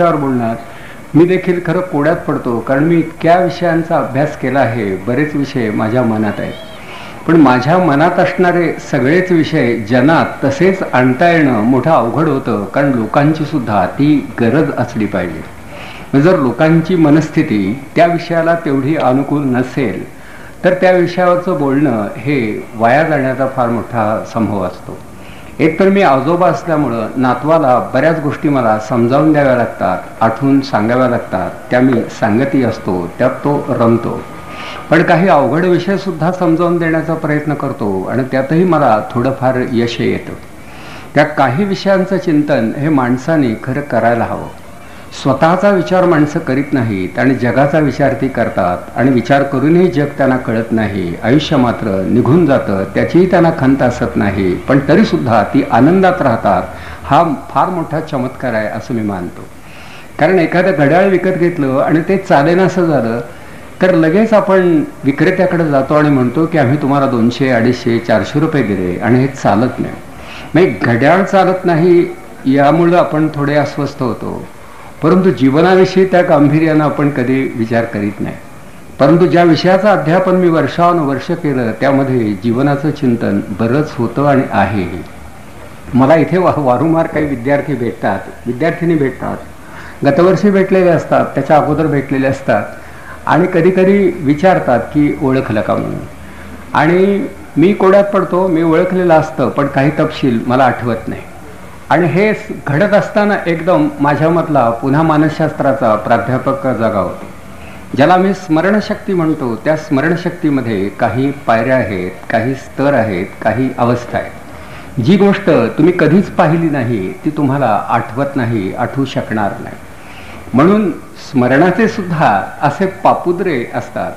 विषयावर बोलणार. मी देखील खरं कोड्यात पडतो, कारण मी इतक्या विषयांचा अभ्यास केला आहे, बरेच विषय माझ्या मनात आहेत. पण माझ्या मनात असणारे सगळेच विषय जनात तसेच आणता येणं मोठं अवघड होतं, कारण लोकांची सुद्धा ती गरज असली पाहिजे. जर लोकांची मनस्थिती त्या विषयाला तेवढी अनुकूल नसेल तर त्या विषयावरचं बोलणं हे वाया जाण्याचा फार मोठा संभव असतो. एक तर मी आजोबा असल्यामुळं नातवाला बऱ्याच गोष्टी मला समजावून द्याव्या लागतात, आठवून सांगाव्या लागतात. त्या मी सांगती असतो, त्यात तो रमतो. पण काही अवघड विषय सुद्धा समजावून देण्याचा प्रयत्न करतो आणि त्यातही मला थोडंफार यश येतं. त्या काही विषयांचं चिंतन हे माणसाने खरं करायला हवं. स्वतःचा विचार माणसं करीत नाहीत आणि जगाचा विचार ती करतात आणि विचार करूनही जग त्यांना कळत नाही. आयुष्य मात्र निघून जातं, त्याचीही त्यांना खंत असत नाही, पण तरीसुद्धा ती आनंदात राहतात. हा फार मोठा चमत्कार आहे असं मी मानतो. कारण एखादं घड्याळ विकत घेतलं आणि ते चालेनासं झालं तर लगेच आपण विक्रेत्याकडे जातो आणि म्हणतो की आम्ही तुम्हाला 200, 250, 400 रुपये दिले आणि हे चालत नाही. मग घड्याळ चालत नाही यामुळं आपण थोडे अस्वस्थ होतो, परंतु जीवनाविषयी त्या गांभीर्यानं आपण कधी विचार करीत नाही. परंतु ज्या विषयाचं अध्यापन मी वर्षानुवर्ष केलं त्यामध्ये जीवनाचं चिंतन बरंच होतं आणि आहे. मला इथे वारंवार काही विद्यार्थिनी भेटतात, गतवर्षी भेटलेले असतात, त्याच्या अगोदर भेटलेले असतात आणि कधी कधी विचारतात की ओळखलं का म्हणून. आणि मी कोड्यात पडतो, मी ओळखलेलं असतं पण काही तपशील मला आठवत नाही. आणि हे घडत असताना एकदम माझ्यामधला पुन्हा मानसशास्त्राचा प्राध्यापक जागा होतो, ज्याला मी स्मरणशक्ती म्हणतो. त्या स्मरणशक्तीमध्ये काही पायऱ्या आहेत, काही स्तर आहेत, काही अवस्था आहेत. जी गोष्ट तुम्ही कधीच पाहिली नाही ती तुम्हाला आठवत नाही, आठवू शकणार नाही. म्हणून स्मरणाचे सुद्धा असे पापुद्रे असतात.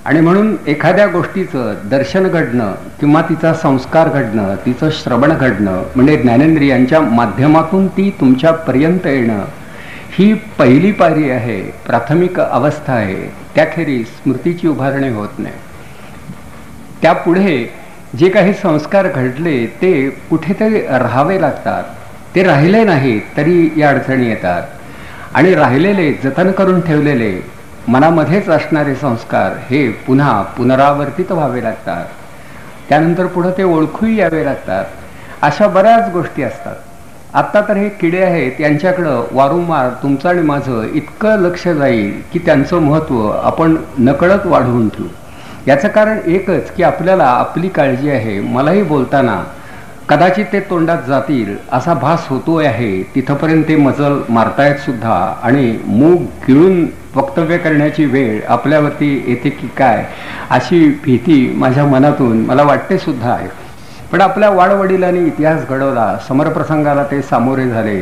आणि म्हणून एखाद्या गोष्टीचं दर्शन घडणं किंवा तिचा संस्कार घडणं, तिचं श्रवण घडणं म्हणजे ज्ञानेंद्रियांच्या माध्यमातून ती तुमच्यापर्यंत येणं ही पहिली पायरी आहे, प्राथमिक अवस्था आहे. त्याखेरीज स्मृतीची उभारणी होत नाही. त्यापुढे जे काही संस्कार घडले ते कुठेतरी राहावे लागतात. ते राहिले नाहीत तरी या अडचणी येतात. आणि राहिलेले, जतन करून ठेवलेले मनामध्येच असणारे संस्कार हे पुन्हा पुनरावर्तित व्हावे लागतात. त्यानंतर पुढे ते ओळखूही यावे लागतात. अशा बऱ्याच गोष्टी असतात. आत्ता तर हे किडे आहेत, यांच्याकडं वारंवार तुमचं आणि माझं इतकं लक्ष जाईल की त्यांचं महत्त्व आपण नकळत वाढवून ठेवू. याचं कारण एकच की आपल्याला आपली काळजी आहे. मलाही बोलताना कदाचित ते तोंडात जातील असा भास होतोय आहे, तिथपर्यंत ते मजल मारतायत सुद्धा. आणि मूग गिळून वक्तव्य करण्याची वेळ आपल्यावरती येते की काय अशी भीती माझ्या मनातून मला वाटते सुद्धा आहे. पण आपल्या वाडवडिलांनी इतिहास घडवला, समरप्रसंगाला ते सामोरे झाले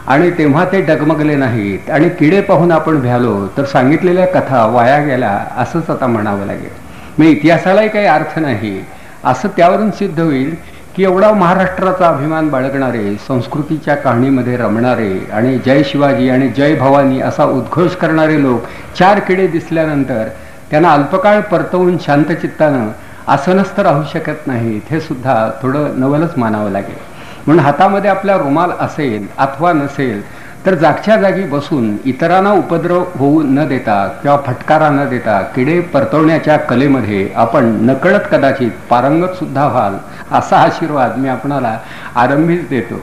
आणि तेव्हा ते डगमगले नाहीत. आणि किडे पाहून आपण भ्यालो तर सांगितलेल्या कथा वाया गेल्या असंच आता म्हणावं लागेल. मी इतिहासालाही काही अर्थ नाही असं त्यावरून सिद्ध होईल की एवढा महाराष्ट्राचा अभिमान बाळगणारे, संस्कृतीच्या कहाणीमध्ये रमणारे आणि जय शिवाजी आणि जय भवानी असा उद्घोष करणारे लोक 4 किडे दिसल्यानंतर त्यांना अल्पकाळ परतवून शांतचित्तानं आसनस्थ राहू शकत नाहीत. हे सुद्धा थोडं नवलच मानावं लागेल. म्हणून हातामध्ये आपल्या रुमाल असेल अथवा नसेल तर जागच्या जागी बसून इतरांना उपद्रव होऊ न देता किंवा फटकारा न देता किडे परतवण्याच्या कलेमध्ये आपण नकळत कदाचित पारंगत सुद्धा व्हाल असा आशीर्वाद मी आपणाला आरंभीच देतो.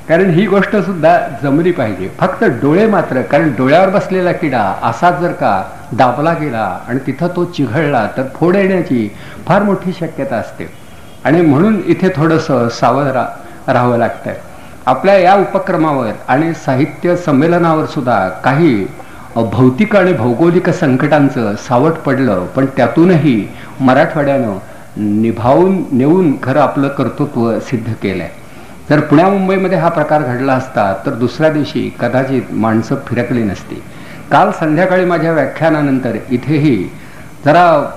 कारण ही गोष्ट सुद्धा जमली पाहिजे. फक्त डोळे मात्र, कारण डोळ्यावर बसलेला किडा असा जर का दाबला गेला आणि तिथं तो चिघळला तर फोड येण्याची फार मोठी शक्यता असते. आणि म्हणून इथे थोडंसं सावध राहावं लागतं. आपल्या या उपक्रमावर आणि साहित्य संमेलनावर सुद्धा काही भौतिक आणि भौगोलिक संकटांचं सावट पडलं, पण त्यातूनही मराठवाड्यानं निभावून नेऊन खरं आपलं कर्तृत्व सिद्ध केलंय. जर पुण्या मुंबईमध्ये हा प्रकार घडला असता तर दुसऱ्या दिवशी कदाचित माणसं फिरकली नसती. काल संध्याकाळी माझ्या व्याख्यानानंतर इथेही जरा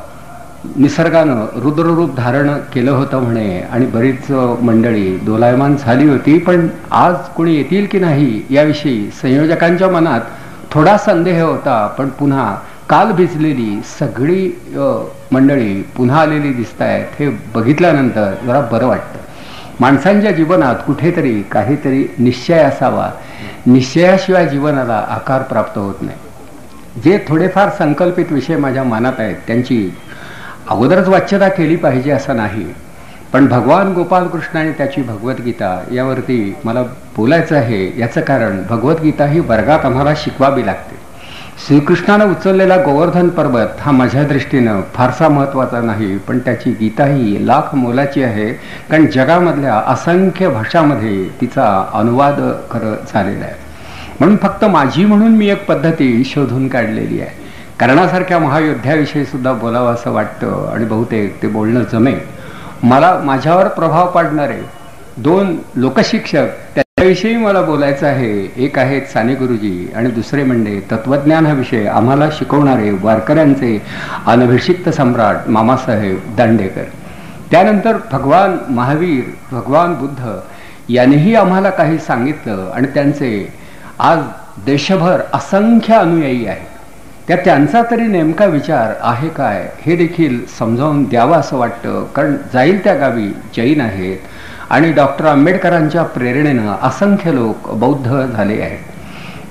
निसर्गानं रुद्ररूप धारण केलं होतं म्हणे आणि बरीच मंडळी दोलायमान झाली होती. पण आज कोणी येतील की नाही याविषयी संयोजकांच्या मनात थोडा संदेह होता. पण पुन्हा काल भिजलेली सगळी मंडळी पुन्हा आलेली दिसत आहेत. हे बघितल्यानंतर जरा बरं वाटतं. माणसांच्या जीवनात कुठेतरी काहीतरी निश्चय असावा. निश्चयाशिवाय जीवनाला आकार प्राप्त होत नाही. जे थोडेफार संकल्पित विषय माझ्या मनात आहेत त्यांची अगोदरच वाच्यता केली पाहिजे असं नाही, पण भगवान गोपालकृष्ण आणि त्याची भगवद्गीता यावरती मला बोलायचं आहे. याचं कारण भगवद्गीता ही वर्गात आम्हाला शिकवावी लागते. श्रीकृष्णानं उचललेला गोवर्धन पर्वत हा माझ्या दृष्टीनं फारसा महत्त्वाचा नाही, पण त्याची गीता ही लाख मोलाची आहे, कारण जगामधल्या असंख्य भाषामध्ये तिचा अनुवाद खरं झालेला आहे. म्हणून फक्त माझी म्हणून मी एक पद्धती शोधून काढलेली आहे. कर्णासारख्या महायोद्ध्याविषयी सुद्धा बोलावं असं वाटतं आणि बहुतेक ते बोलणं जमेल. मला माझ्यावर प्रभाव पाडणारे 2 लोकशिक्षक त्याविषयी मला बोलायचं आहे. एक आहेत साने गुरुजी आणि दुसरे म्हणजे तत्वज्ञान हा विषय आम्हाला शिकवणारे वारकऱ्यांचे अनभिषिक्त सम्राट मामासाहेब दांडेकर. त्यानंतर भगवान महावीर, भगवान बुद्ध यांनीही आम्हाला काही सांगितलं आणि त्यांचे आज देशभर असंख्य अनुयायी आहेत. त्यांचा तरी नेमका विचार आहे काय हे देखील समजावून द्यावं असं वाटतं, कारण जाईल त्या गावी जैन आहेत आणि डॉक्टर आंबेडकरांच्या प्रेरणेनं असंख्य लोक बौद्ध झाले आहेत.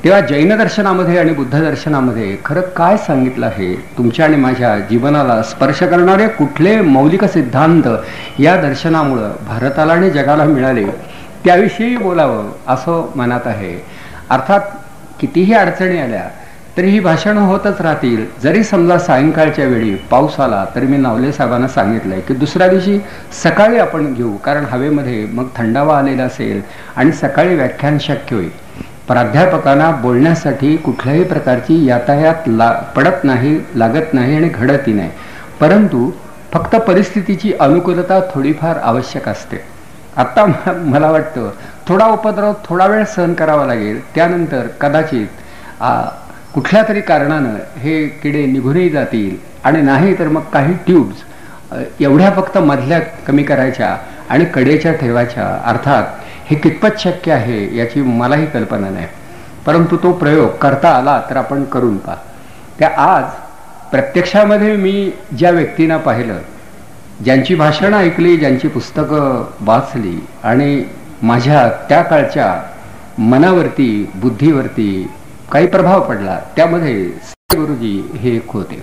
तेव्हा जैन दर्शनामध्ये आणि बुद्ध दर्शनामध्ये खरं काय सांगितलं आहे, तुमच्या आणि माझ्या जीवनाला स्पर्श करणारे कुठले मौलिक सिद्धांत या दर्शनामुळं भारताला आणि जगाला मिळाले त्याविषयी बोलावं असं मनात आहे. अर्थात कितीही अडचणी आल्या तरी ही भाषणं होतच राहतील. जरी समजा सायंकाळच्या वेळी पाऊस आला तरी मी नावले साहेबांना सांगितलंय की दुसऱ्या दिवशी सकाळी आपण घेऊ, कारण हवेमध्ये मग थंडावा आलेला असेल आणि सकाळी व्याख्यान शक्य होईल. प्राध्यापकांना बोलण्यासाठी कुठल्याही प्रकारची यातायात पडत नाही, लागत नाही आणि घडतही नाही, परंतु फक्त परिस्थितीची अनुकूलता थोडीफार आवश्यक असते. आत्ता मला वाटतं थोडा उपद्रव थोडा वेळ सहन करावा लागेल, त्यानंतर कदाचित कुठल्या तरी कारणानं हे किडे निघूनही जातील आणि नाही तर मग काही ट्यूब्स एवढ्या फक्त मधल्या कमी करायच्या आणि कडेच्या ठेवायच्या. अर्थात हे कितपत शक्य आहे याची मलाही कल्पना नाही, परंतु तो प्रयोग करता आला तर आपण करून पहा. त्या आज प्रत्यक्षामध्ये मी ज्या व्यक्तींना पाहिलं, ज्यांची भाषणं ऐकली, ज्यांची पुस्तकं वाचली आणि माझ्या त्या काळच्या मनावरती बुद्धीवरती काही प्रभाव पडला, त्यामध्ये साने गुरुजी हे एक होते.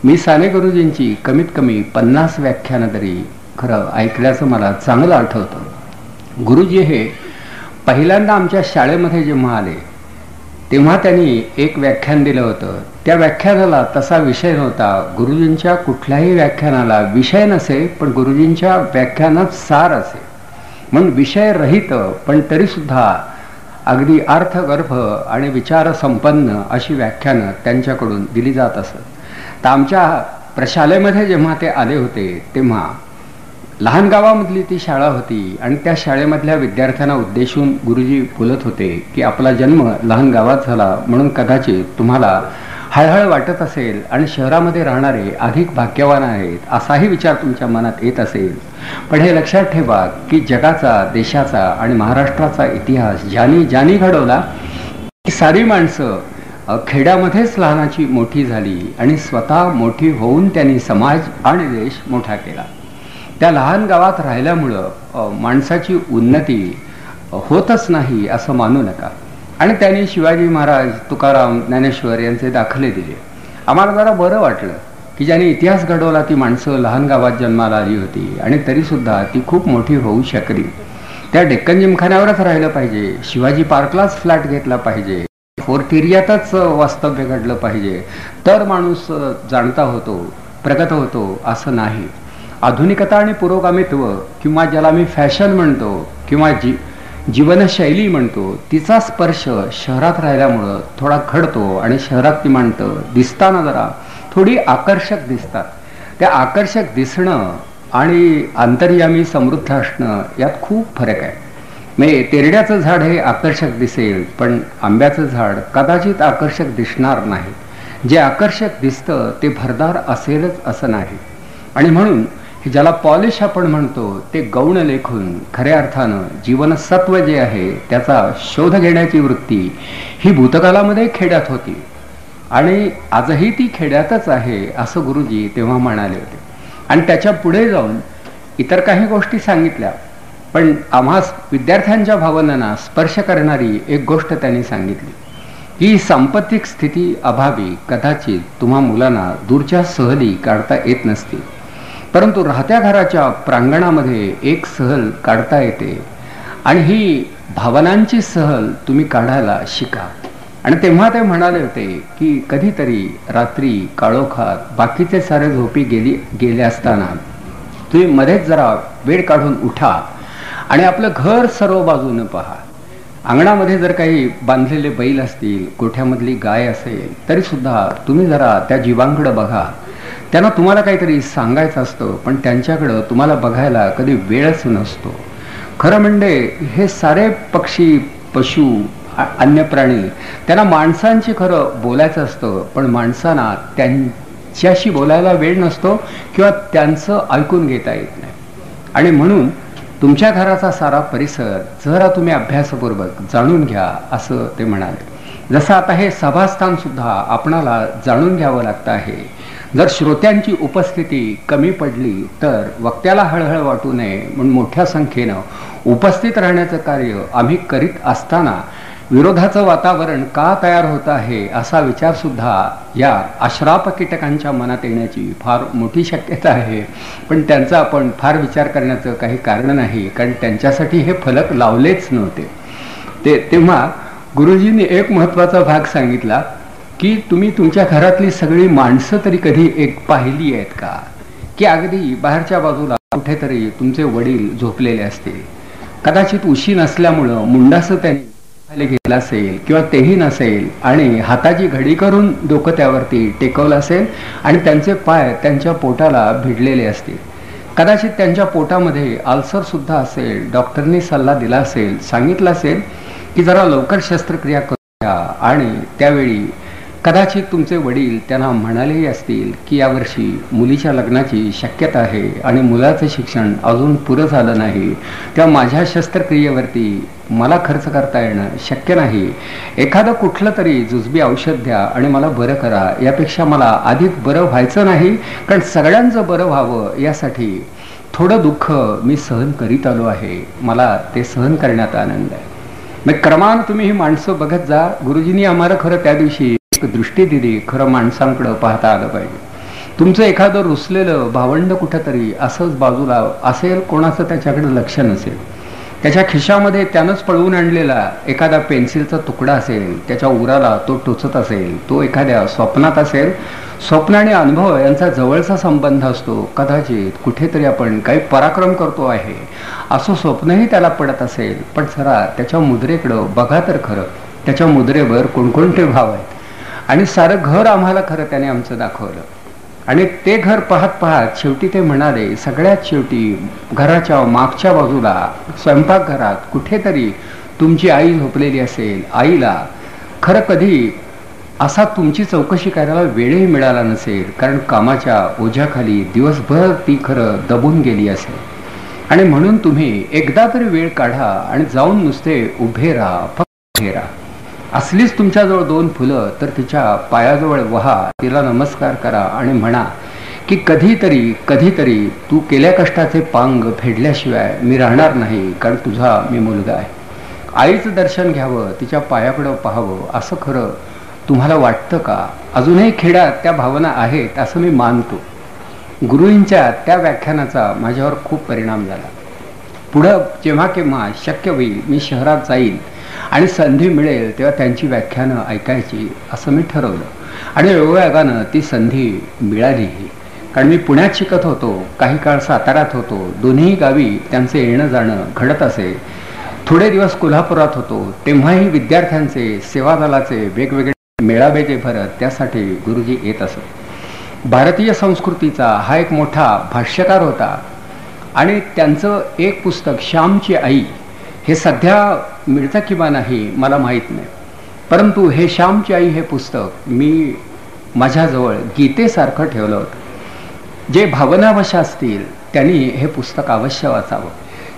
मी साने गुरुजींची कमीत कमी 50 व्याख्यानं तरी खरं ऐकल्याचं मला चांगलं आठवतं. गुरुजी हे पहिल्यांदा आमच्या शाळेमध्ये जेव्हा आले तेव्हा त्यांनी एक व्याख्यान दिलं होतं. त्या व्याख्यानाला तसा विषय नव्हता. गुरुजींच्या कुठल्याही व्याख्यानाला विषय नसे, पण गुरुजींच्या व्याख्यानात सार असे, म्हणून विषय रहित पण तरीसुद्धा अगदी अर्थगर्भ आणि विचारसंपन्न अशी व्याख्यानं त्यांच्याकडून दिली जात असत. तर आमच्या प्रशालेमध्ये जेव्हा ते आले होते तेव्हा लहान गावामधली ती शाळा होती आणि त्या शाळेमधल्या विद्यार्थ्यांना उद्देशून गुरुजी बोलत होते की आपला जन्म लहान गावात झाला म्हणून कदाचित तुम्हाला हळहळ वाटत असेल आणि शहरामध्ये राहणारे अधिक भाग्यवान आहेत असाही विचार तुमच्या मनात येत असेल, पण हे लक्षात ठेवा की जगाचा, देशाचा आणि महाराष्ट्राचा इतिहास ज्यांनी घडवला ती सारी माणसं खेड्यामध्येच लहानाची मोठी झाली आणि स्वतः मोठी होऊन त्यांनी समाज आणि देश मोठा केला. त्या लहान गावात राहिल्यामुळं माणसाची उन्नती होतच नाही असं मानू नका. आणि त्यांनी शिवाजी महाराज, तुकाराम, ज्ञानेश्वर यांचे दाखले दिले. आम्हाला जरा बरं वाटलं की ज्यांनी इतिहास घडवला ती माणसं लहान गावात जन्माला आली होती आणि तरीसुद्धा ती खूप मोठी होऊ शकली. त्या डेक्कन जिमखान्यावरच राहिलं पाहिजे, शिवाजी पार्कलाच फ्लॅट घेतला पाहिजे, फोर्ट एरियातच वास्तव्य घडलं पाहिजे तर माणूस जाणता होतो, प्रगत होतो असं नाही. आधुनिकता आणि पुरोगामित्व किंवा ज्याला मी फॅशन म्हणतो किंवा जीवनशैली म्हणतो तिचा स्पर्श शहरात राहिल्यामुळं थोडा घडतो आणि शहरात ती माणसं दिसताना जरा थोडी आकर्षक दिसतात. त्या आकर्षक दिसणं आणि अंतर्यामी समृद्ध असणं यात खूप फरक आहे. म्हणजे तेरड्याचं झाड हे आकर्षक दिसेल पण आंब्याचं झाड कदाचित आकर्षक दिसणार नाही. जे आकर्षक दिसतं ते भरदार असेलच असं नाही. आणि म्हणून ज्याला पॉलिश आपण म्हणतो ते गौण लेखून खऱ्या अर्थानं जीवनसत्व जे आहे त्याचा शोध घेण्याची वृत्ती ही भूतकालामध्ये खेड्यात होती आणि आजही ती खेड्यातच आहे असं गुरुजी तेव्हा म्हणाले होते. आणि त्याच्या पुढे जाऊन इतर काही गोष्टी सांगितल्या पण आम्हा विद्यार्थ्यांच्या भावनांना स्पर्श करणारी एक गोष्ट त्यांनी सांगितली की सांपत्तिक स्थिती अभावी कदाचित तुम्हा मुलांना दूरच्या सहली काढता येत नसतील, परंतु राहत्या घराच्या प्रांगणामध्ये एक सहल काढता येते आणि ही भावनांची सहल तुम्ही काढायला शिका. आणि तेव्हा ते म्हणाले होते की कधीतरी रात्री काळोखात बाकीचे सारे झोपी गेले असताना तुम्ही मध्येच जरा वेळ काढून उठा आणि आपलं घर सर्व बाजूनं पहा. अंगणामध्ये जर काही बांधलेले बैल असतील, गोठ्यामधली गाय असेल, तरी सुद्धा तुम्ही जरा त्या जीवांकडे बघा. त्यांना तुम्हाला काहीतरी सांगायचं असतं, पण त्यांच्याकडं तुम्हाला बघायला कधी वेळच नसतो. खरं म्हणजे हे सारे पक्षी, पशु, अन्य प्राणी, त्यांना माणसांची खरं बोलायचं असतं, पण माणसांना त्यांच्याशी बोलायला वेळ नसतो किंवा त्यांचं ऐकून घेता येत नाही. आणि म्हणून तुमच्या घराचा सारा परिसर जरा तुम्ही अभ्यासपूर्वक जाणून घ्या, असं ते म्हणाले. जसं आता हे सभास्थान सुद्धा आपणाला जाणून घ्यावं लागतं आहे. जर श्रोत्यांची उपस्थिती कमी पडली तर वक्त्याला हळहळ वाटू नये म्हणून मोठ्या संख्येनं उपस्थित राहण्याचं कार्य आम्ही करीत असताना विरोधाचं वातावरण का तयार होत आहे असा विचार सुद्धा या अश्राप कीटकांच्या मनात येण्याची फार मोठी शक्यता आहे. पण त्यांचा आपण फार विचार करण्याचं काही कारण नाही, कारण त्यांच्यासाठी हे फलक लावलेच नव्हते. तेव्हा गुरुजींनी एक महत्त्वाचा भाग सांगितला की तुम्ही तुमच्या घरातली सगळी माणसं तरी कधी एक पाहिली आहेत का, की अगदी बाहेरच्या बाजूला कुठेतरी तुमचे वडील झोपलेले असतील, कदाचित उशी नसल्यामुळं मुंडासं त्यांनी घेतला असेल किंवा तेही नसेल आणि हाताची घडी करून डोकं त्यावरती टेकवलं असेल आणि त्यांचे पाय त्यांच्या पोटाला भिडलेले असतील. कदाचित त्यांच्या पोटामध्ये अल्सर सुद्धा असेल, डॉक्टरनी सल्ला दिला असेल, सांगितलं असेल की जरा लवकर शस्त्रक्रिया करूया. आणि त्यावेळी कदाचित तुमचे वडील त्यांना म्हणालेही असतील की यावर्षी मुलीच्या लग्नाची शक्यता आहे आणि मुलाचं शिक्षण अजून पुरं झालं नाही, तेव्हा माझ्या शस्त्रक्रियेवरती मला खर्च करता येणं शक्य नाही, एखादं कुठलं तरी जुजबी औषध द्या आणि मला बरं करा. यापेक्षा मला अधिक बरं व्हायचं नाही, कारण सगळ्यांचं बरं व्हावं यासाठी थोडं दुःख मी सहन करीत आलो आहे, मला ते सहन करण्यात आनंद आहे. मग क्रमानं तुम्ही ही माणसं बघत जा. गुरुजींनी आम्हाला खरं त्या दिवशी दृष्टी दिली, खरं माणसांकडं पाहता आलं पाहिजे. तुमचं एखादं रुसलेलं भावंड कुठंतरी असंच बाजूला असेल, कोणाचं त्याच्याकडे लक्ष नसेल, त्याच्या खिशामध्ये त्यानंच पळवून आणलेला एखादा पेन्सिलचा तुकडा असेल, त्याच्या उराला तो टोचत असेल, तो एखाद्या स्वप्नात असेल. स्वप्न आणि अनुभव यांचा जवळचा संबंध असतो. कदाचित कुठेतरी आपण काही पराक्रम करतो आहे असं स्वप्नही त्याला पडत असेल, पण जरा त्याच्या मुद्रेकडं बघा तर खरं, त्याच्या मुद्रेवर कोणकोणते भाव आहेत. आणि सारं घर आम्हाला खरं त्याने आमचं दाखवलं. आणि ते घर पाहत पाहत शेवटी ते म्हणाले, सगळ्यात शेवटी घराच्या मागच्या बाजूला स्वयंपाकघरात कुठेतरी तुमची आई झोपलेली असेल. आईला खरं कधी असा तुमची चौकशी करायला वेळही मिळाला नसेल, कारण कामाच्या ओझ्याखाली दिवसभर ती खरं दबून गेली असेल. आणि म्हणून तुम्ही एकदा तरी वेळ काढा आणि जाऊन नुसते उभे राहा, फक्त उभे राहा. असलीच तुमच्याजवळ 2 फुलं तर तिच्या पायाजवळ वहा, तिला नमस्कार करा आणि म्हणा की कधीतरी तू केल्या कष्टाचे पांग फेडल्याशिवाय मी राहणार नाही, कारण तुझा मी मुलगा आहे. आईचं दर्शन घ्यावं, तिच्या पायाकडं पाहावं असं खरं तुम्हाला वाटतं का? अजूनही खेड्यात त्या भावना आहेत असं मी मानतो. गुरुजींच्या त्या व्याख्यानाचा माझ्यावर खूप परिणाम झाला. पुढं जेव्हा केव्हा शक्य होईल मी शहरात जाईल आणि संधी मिळेल तेव्हा त्यांची व्याख्यानं ऐकायची असं मी ठरवलं. आणि योगायोगानं ती संधी मिळालीही, कारण मी पुण्यात शिकत होतो, काही काळ साताऱ्यात होतो. दोन्ही गावी त्यांचे येणं जाणं घडत असे. थोडे दिवस कोल्हापुरात होतो, तेव्हाही विद्यार्थ्यांचे सेवा दलाचे वेगवेगळे मेळावे जे भरत त्यासाठी गुरुजी येत असत. भारतीय संस्कृतीचा हा एक मोठा भाष्यकार होता आणि त्यांचं एक पुस्तक श्यामची आई हे सध्या मिळतं किंवा नाही मला माहीत नाही, परंतु हे श्यामची आई हे पुस्तक मी माझ्याजवळ गीतेसारखं ठेवलं होतं. जे भावनावश असतील त्यांनी हे पुस्तक अवश्य वाचावं.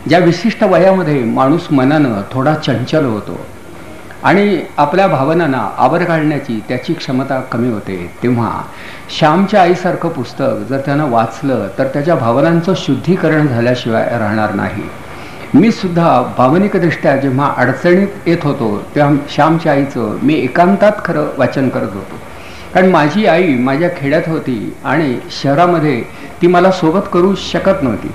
ज्या विशिष्ट वयामध्ये माणूस मनानं थोडा चंचल होतो आणि आपल्या भावनांना आवर घालण्याची त्याची क्षमता कमी होते, तेव्हा श्यामच्या आईसारखं पुस्तक जर त्यानं वाचलं तर त्याच्या भावनांचं शुद्धीकरण झाल्याशिवाय राहणार नाही. मी सुद्धा भावनिकदृष्ट्या जेव्हा अडचणीत येत होतो तेव्हा श्यामच्या आईचं मी एकांतात खरं वाचन करत होतो. कारण माझी आई माझ्या खेड्यात होती आणि शहरामध्ये ती मला सोबत करू शकत नव्हती.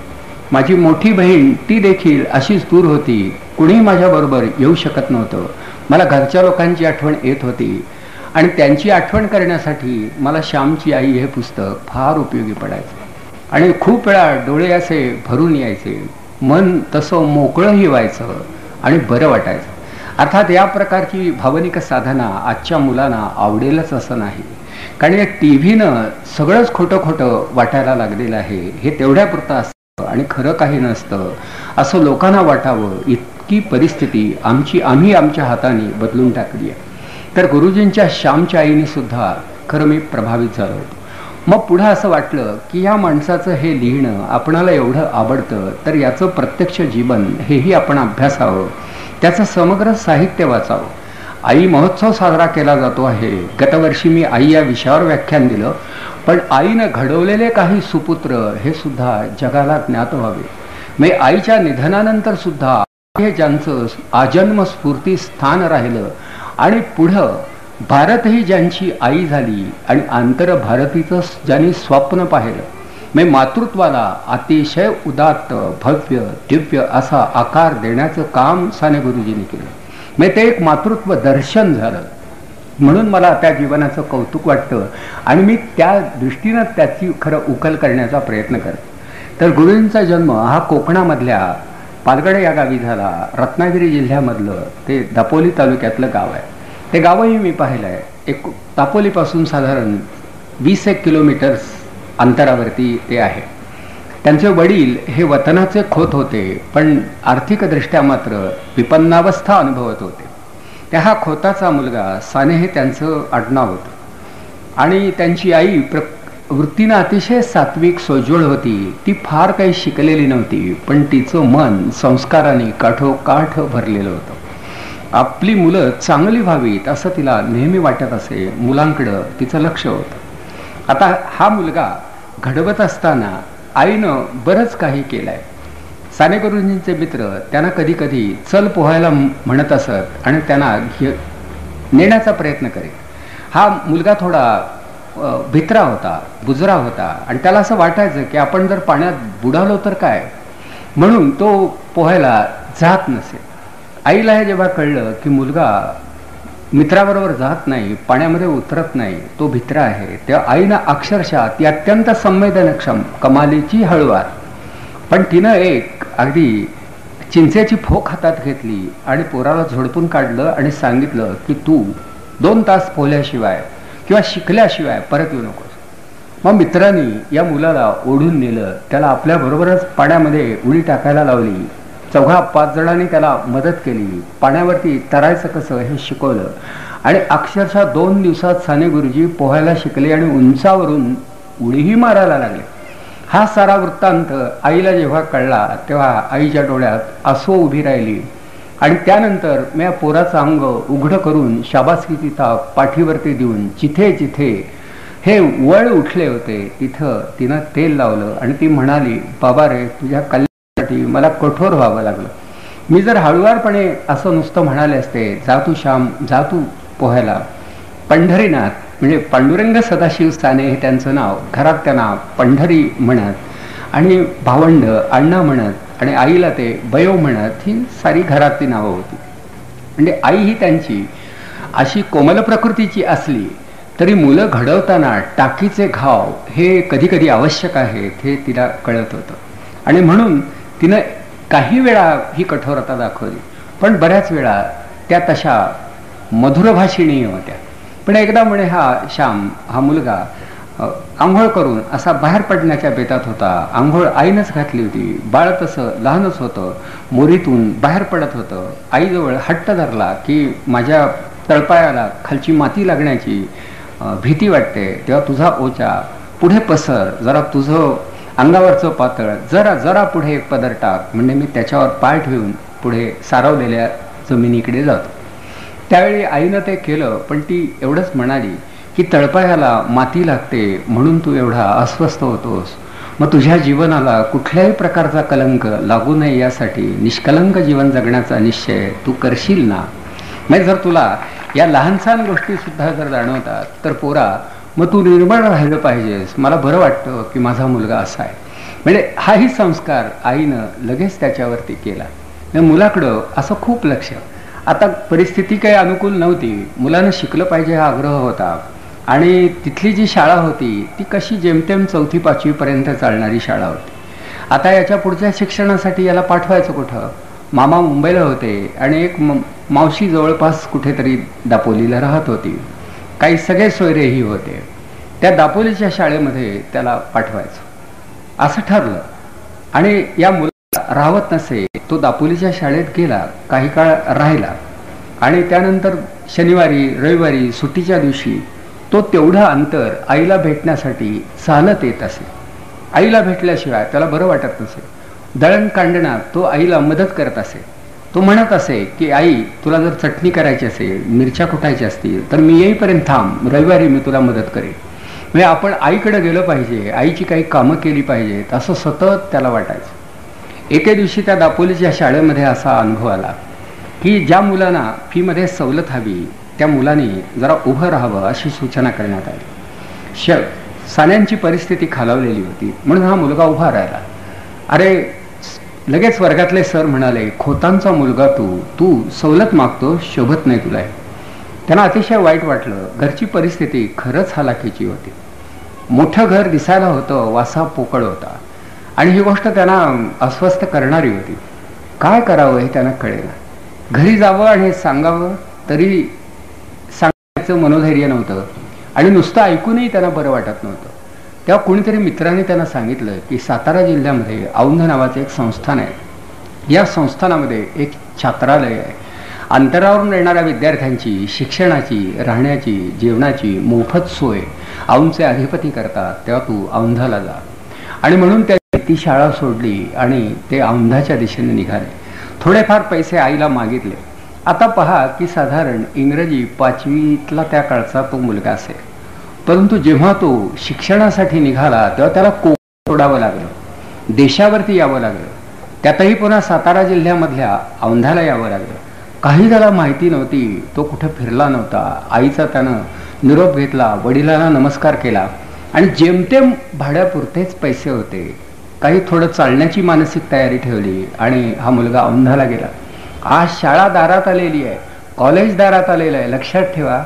माझी मोठी बहीण ती देखील अशीच दूर होती, कुणीही माझ्याबरोबर येऊ शकत नव्हतं. मला घरच्या लोकांची आठवण येत होती आणि त्यांची आठवण करण्यासाठी मला श्यामची आई हे पुस्तक फार उपयोगी पडायचं. आणि खूप वेळा डोळे असे भरून यायचे, मन तसं मोकळंही व्हायचं आणि बरं वाटायचं. अर्थात या प्रकारची भावनिक साधना आजच्या मुलांना आवडेलच असं नाही, कारण या टीव्हीनं सगळंच खोटं खोटं वाटायला लागलेलं आहे. हे तेवढ्यापुरतं असतं आणि खरं काही नसतं असं लोकांना वाटावं, इतकी परिस्थिती आम्ही आमच्या हाताने बदलून टाकली आहे. तर गुरुजींच्या श्यामच्या आईने सुद्धा खरं मी प्रभावित झालो होतो. मग पुढं असं वाटलं की या माणसाचं हे लिहिणं आपणाला एवढं आवडतं तर याचं प्रत्यक्ष जीवन हेही आपण अभ्यासावं, त्याचं समग्र साहित्य वाचावं. आई महोत्सव साजरा केला जातो आहे. गतवर्षी मी आई या विषयावर व्याख्यान दिलं, पण आईनं घडवलेले काही सुपुत्र हे सुद्धा जगाला ज्ञात व्हावे. म्हणजे आईच्या निधनानंतर सुद्धा हे ज्यांचं आजन्म स्फूर्ती स्थान राहिलं आणि पुढं भारतही ज्यांची आई झाली आणि आंतर भारतीचं ज्यांनी स्वप्न पाहिलं, म्हणजे मातृत्वाला अतिशय उदात्त भव्य दिव्य असा आकार देण्याचं काम साने गुरुजींनी केलं. म्हणजे ते एक मातृत्व दर्शन झालं. म्हणून मला त्या जीवनाचं कौतुक वाटतं आणि मी त्या दृष्टीनं त्याची खरं उकल करण्याचा प्रयत्न करतो. तर गुरुजींचा जन्म हा कोकणामधल्या पालगड या गावी झाला. रत्नागिरी जिल्ह्यामधलं ते दापोली तालुक्यातलं गाव आहे. ते गावही मी पाहिलं आहे. एक दापोलीपासून साधारण 20 किलोमीटर्स अंतरावरती ते आहे. त्यांचे वडील हे वतनाचे खोत होते, पण आर्थिकदृष्ट्या मात्र विपन्नावस्था अनुभवत होते. त्या हा खोताचा मुलगा साने हे त्यांचं आडनाव होतं. आणि त्यांची आई वृत्तीनं अतिशय सात्विक सोज्वळ होती. ती फार काही शिकलेली नव्हती, पण तिचं मन संस्काराने काठोकाठ भरलेलं होतं. आपली मुलं चांगली व्हावीत असं तिला नेहमी वाटत असे. मुलांकडं तिचं लक्ष होतं. आता हा मुलगा घडवत असताना आईनं बरंच काही केलंय. साने गुरुजींचे मित्र त्यांना कधी कधी चल पोहायला म्हणत असत आणि त्यांना नेण्याचा प्रयत्न करीत. हा मुलगा थोडा भित्रा होता, बुजरा होता आणि त्याला असं वाटायचं की आपण जर पाण्यात बुडालो तर काय, म्हणून तो पोहायला जात नसे. आईला हे जेव्हा कळलं की मुलगा मित्राबरोबर जात नाही, पाण्यामध्ये उतरत नाही, तो भित्रा आहे, तेव्हा आईनं अक्षरशः ती अत्यंत संवेदनक्षम कमालीची हळूवार, पण तिनं एक अगदी चिंचेची फोक हातात घेतली आणि पोराला झोडपून काढलं आणि सांगितलं की तू 2 तास पोहल्याशिवाय किंवा शिकल्याशिवाय परत येऊ नकोस. मग मित्रांनी या मुलाला ओढून नेलं, त्याला आपल्याबरोबरच पाण्यामध्ये उडी टाकायला लावली. 4-5 जणांनी त्याला मदत केली. पाण्यावरती तरायचं कसं हे शिकवलं आणि अक्षरशः 2 दिवसात साने गुरुजी पोहायला शिकले आणि उंचावरून उडीही मारायला लागले. हा सारा वृत्तांत आईला जेव्हा कळला तेव्हा आईच्या डोळ्यात आसू उभी राहिली आणि त्यानंतर मी या पोराचं अंग उघडं करून शाबासकीची ताप पाठीवरती देऊन जिथे जिथे हे वळ उठले होते तिथं तिनं तेल लावलं आणि ती म्हणाली, बाबा रे, तुझ्या कल्याणासाठी मला कठोर व्हावं लागलं. मी जर हळुवारपणे असं नुसतं म्हणाले असते, जा तू श्याम, जा तू पोहायला, पंढरीनाथ म्हणजे पांडुरंग सदाशिव साने हे त्यांचं नाव, घरात त्यांना पंढरी म्हणत आणि भावंड अण्णा म्हणत आणि आईला ते बयो म्हणत, ही सारी घरातली नावं होती. म्हणजे आई ही त्यांची अशी कोमल प्रकृतीची असली तरी मुलं घडवताना टाकीचे घाव हे कधी कधी आवश्यक आहेत हे तिला कळत होतं आणि म्हणून तिनं काही वेळा ही कठोरता दाखवली, पण बऱ्याच वेळा त्या तशा मधुरभाषिणी होत्या. पण एकदा म्हणे हा श्याम हा मुलगा आंघोळ करून असा बाहेर पडण्याच्या बेतात होता. आंघोळ आईनंच घातली होती, बाळ तसं लहानच होतं, मोरीतून बाहेर पडत होतं. आईजवळ हट्ट धरला की माझ्या तळपायाला खालची माती लागण्याची भीती वाटते, तेव्हा तुझा ओचा पुढे पसर, जरा तुझं अंगावरचं पातळ जरा जरा पुढे एक पदर टाक, म्हणजे मी त्याच्यावर पाय ठेवून पुढे सारवलेल्या जमिनीकडे जातो. त्यावेळी आईनं ते केलं, पण ती एवढंच म्हणाली की तळपायाला माती लागते म्हणून तू एवढा अस्वस्थ होतोस, मग तुझ्या जीवनाला कुठल्याही प्रकारचा कलंक लागू नये यासाठी निष्कलंक जीवन जगण्याचा निश्चय तू करशील ना. म्हणजे जर तुला या लहानसहान गोष्टी सुद्धा जर जाणवतात तर पोरा मग तू निर्मळ राहिलं पाहिजेस. मला बरं वाटतं की माझा मुलगा असा आहे. म्हणजे हाही संस्कार आईनं लगेच त्याच्यावरती केला. मुलाकडं असं खूप लक्ष. आता परिस्थिती काही अनुकूल नव्हती, मुलानं शिकलं पाहिजे हा आग्रह होता आणि तिथली जी शाळा होती ती कशी जेमतेम 4थी 5वी पर्यंत चालणारी शाळा होती. आता याच्या पुढच्या शिक्षणासाठी याला पाठवायचं कुठं. मामा मुंबईला होते आणि एक मावशी जवळपास कुठेतरी दापोलीला राहत होती. काही सगळे सोयरेही होते. त्या दापोलीच्या शाळेमध्ये त्याला पाठवायचं असं ठरलं. आणि या मुलाला राहत नसे, तो दापोलीच्या शाळेत गेला, काही काळ राहिला आणि त्यानंतर शनिवारी रविवारी सुट्टीच्या दिवशी तो तेवढं अंतर आईला भेटण्यासाठी चालत येत असे. आईला भेटल्याशिवाय त्याला बरं वाटत नसे. दळण कांडण्यात तो आईला मदत करत असे. तो म्हणत असे की आई, तुला जर चटणी करायची असेल, मिरच्या कुटायच्या असतील तर मी येईपर्यंत थांब, रविवारी मी तुला मदत करेन. म्हणजे आपण आईकडे गेलं पाहिजे, आईची काही कामं केली पाहिजेत असं सतत त्याला वाटायचं. एके दिवशी त्या दापोलीच्या शाळेमध्ये असा अनुभव आला की ज्या मुलांना फीमध्ये सवलत हवी त्या मुलांनी जरा उभं राहावं अशी सूचना करण्यात आली. सान्यांची परिस्थिती खालावलेली होती म्हणून हा मुलगा उभा राहिला. अरे, लगेच वर्गातले सर म्हणाले, खोतांचा मुलगा तू सवलत मागतो, शोभत नाही तुला. त्यांना अतिशय वाईट वाटलं. घरची परिस्थिती खरंच हलाखीची होती. मोठं घर दिसायला होतं, वासा पोकळ होता आणि ही गोष्ट त्यांना अस्वस्थ करणारी होती. काय करावं हे त्यांना कळेना. घरी जावं आणि सांगावं तरी सांगायचं मनोधैर्य नव्हतं आणि नुसतं ऐकूनही त्यांना बरं वाटत नव्हतं. तेव्हा कोणीतरी मित्रांनी त्यांना सांगितलं की सातारा जिल्ह्यामध्ये औंध नावाचं एक संस्थान आहे. या संस्थानामध्ये एक छात्रालय आहे. अंतरावरून येणाऱ्या विद्यार्थ्यांची शिक्षणाची, राहण्याची, जेवणाची मोफत सोय औंधचे अधिपती करतात. तेव्हा तू औंधाला जा. आणि म्हणून त्यांनी ती शाळा सोडली आणि ते औंधाच्या दिशेने निघाले. थोडेफार पैसे आईला मागितले. आता पहा की साधारण इंग्रजी 5वीतला त्या काळचा तो मुलगा असेल. परंतु जेव्हा तो शिक्षणासाठी निघाला तेव्हा त्याला कोकण सोडावं लागलं, देशावरती यावं लागलं. त्यातही पुन्हा सातारा जिल्ह्यामधल्या औंधाला यावं लागलं. काही त्याला माहिती नव्हती. तो कुठे फिरला नव्हता. आईचा त्यानं निरोप घेतला, वडिलांना नमस्कार केला आणि जेमतेम भाड्यापुरतेच पैसे होते. काही थोडं चालण्याची मानसिक तयारी ठेवली आणि हा मुलगा औंधाला गेला. आज शाळा दारात आलेली आहे, कॉलेज दारात आलेलं आहे. लक्षात ठेवा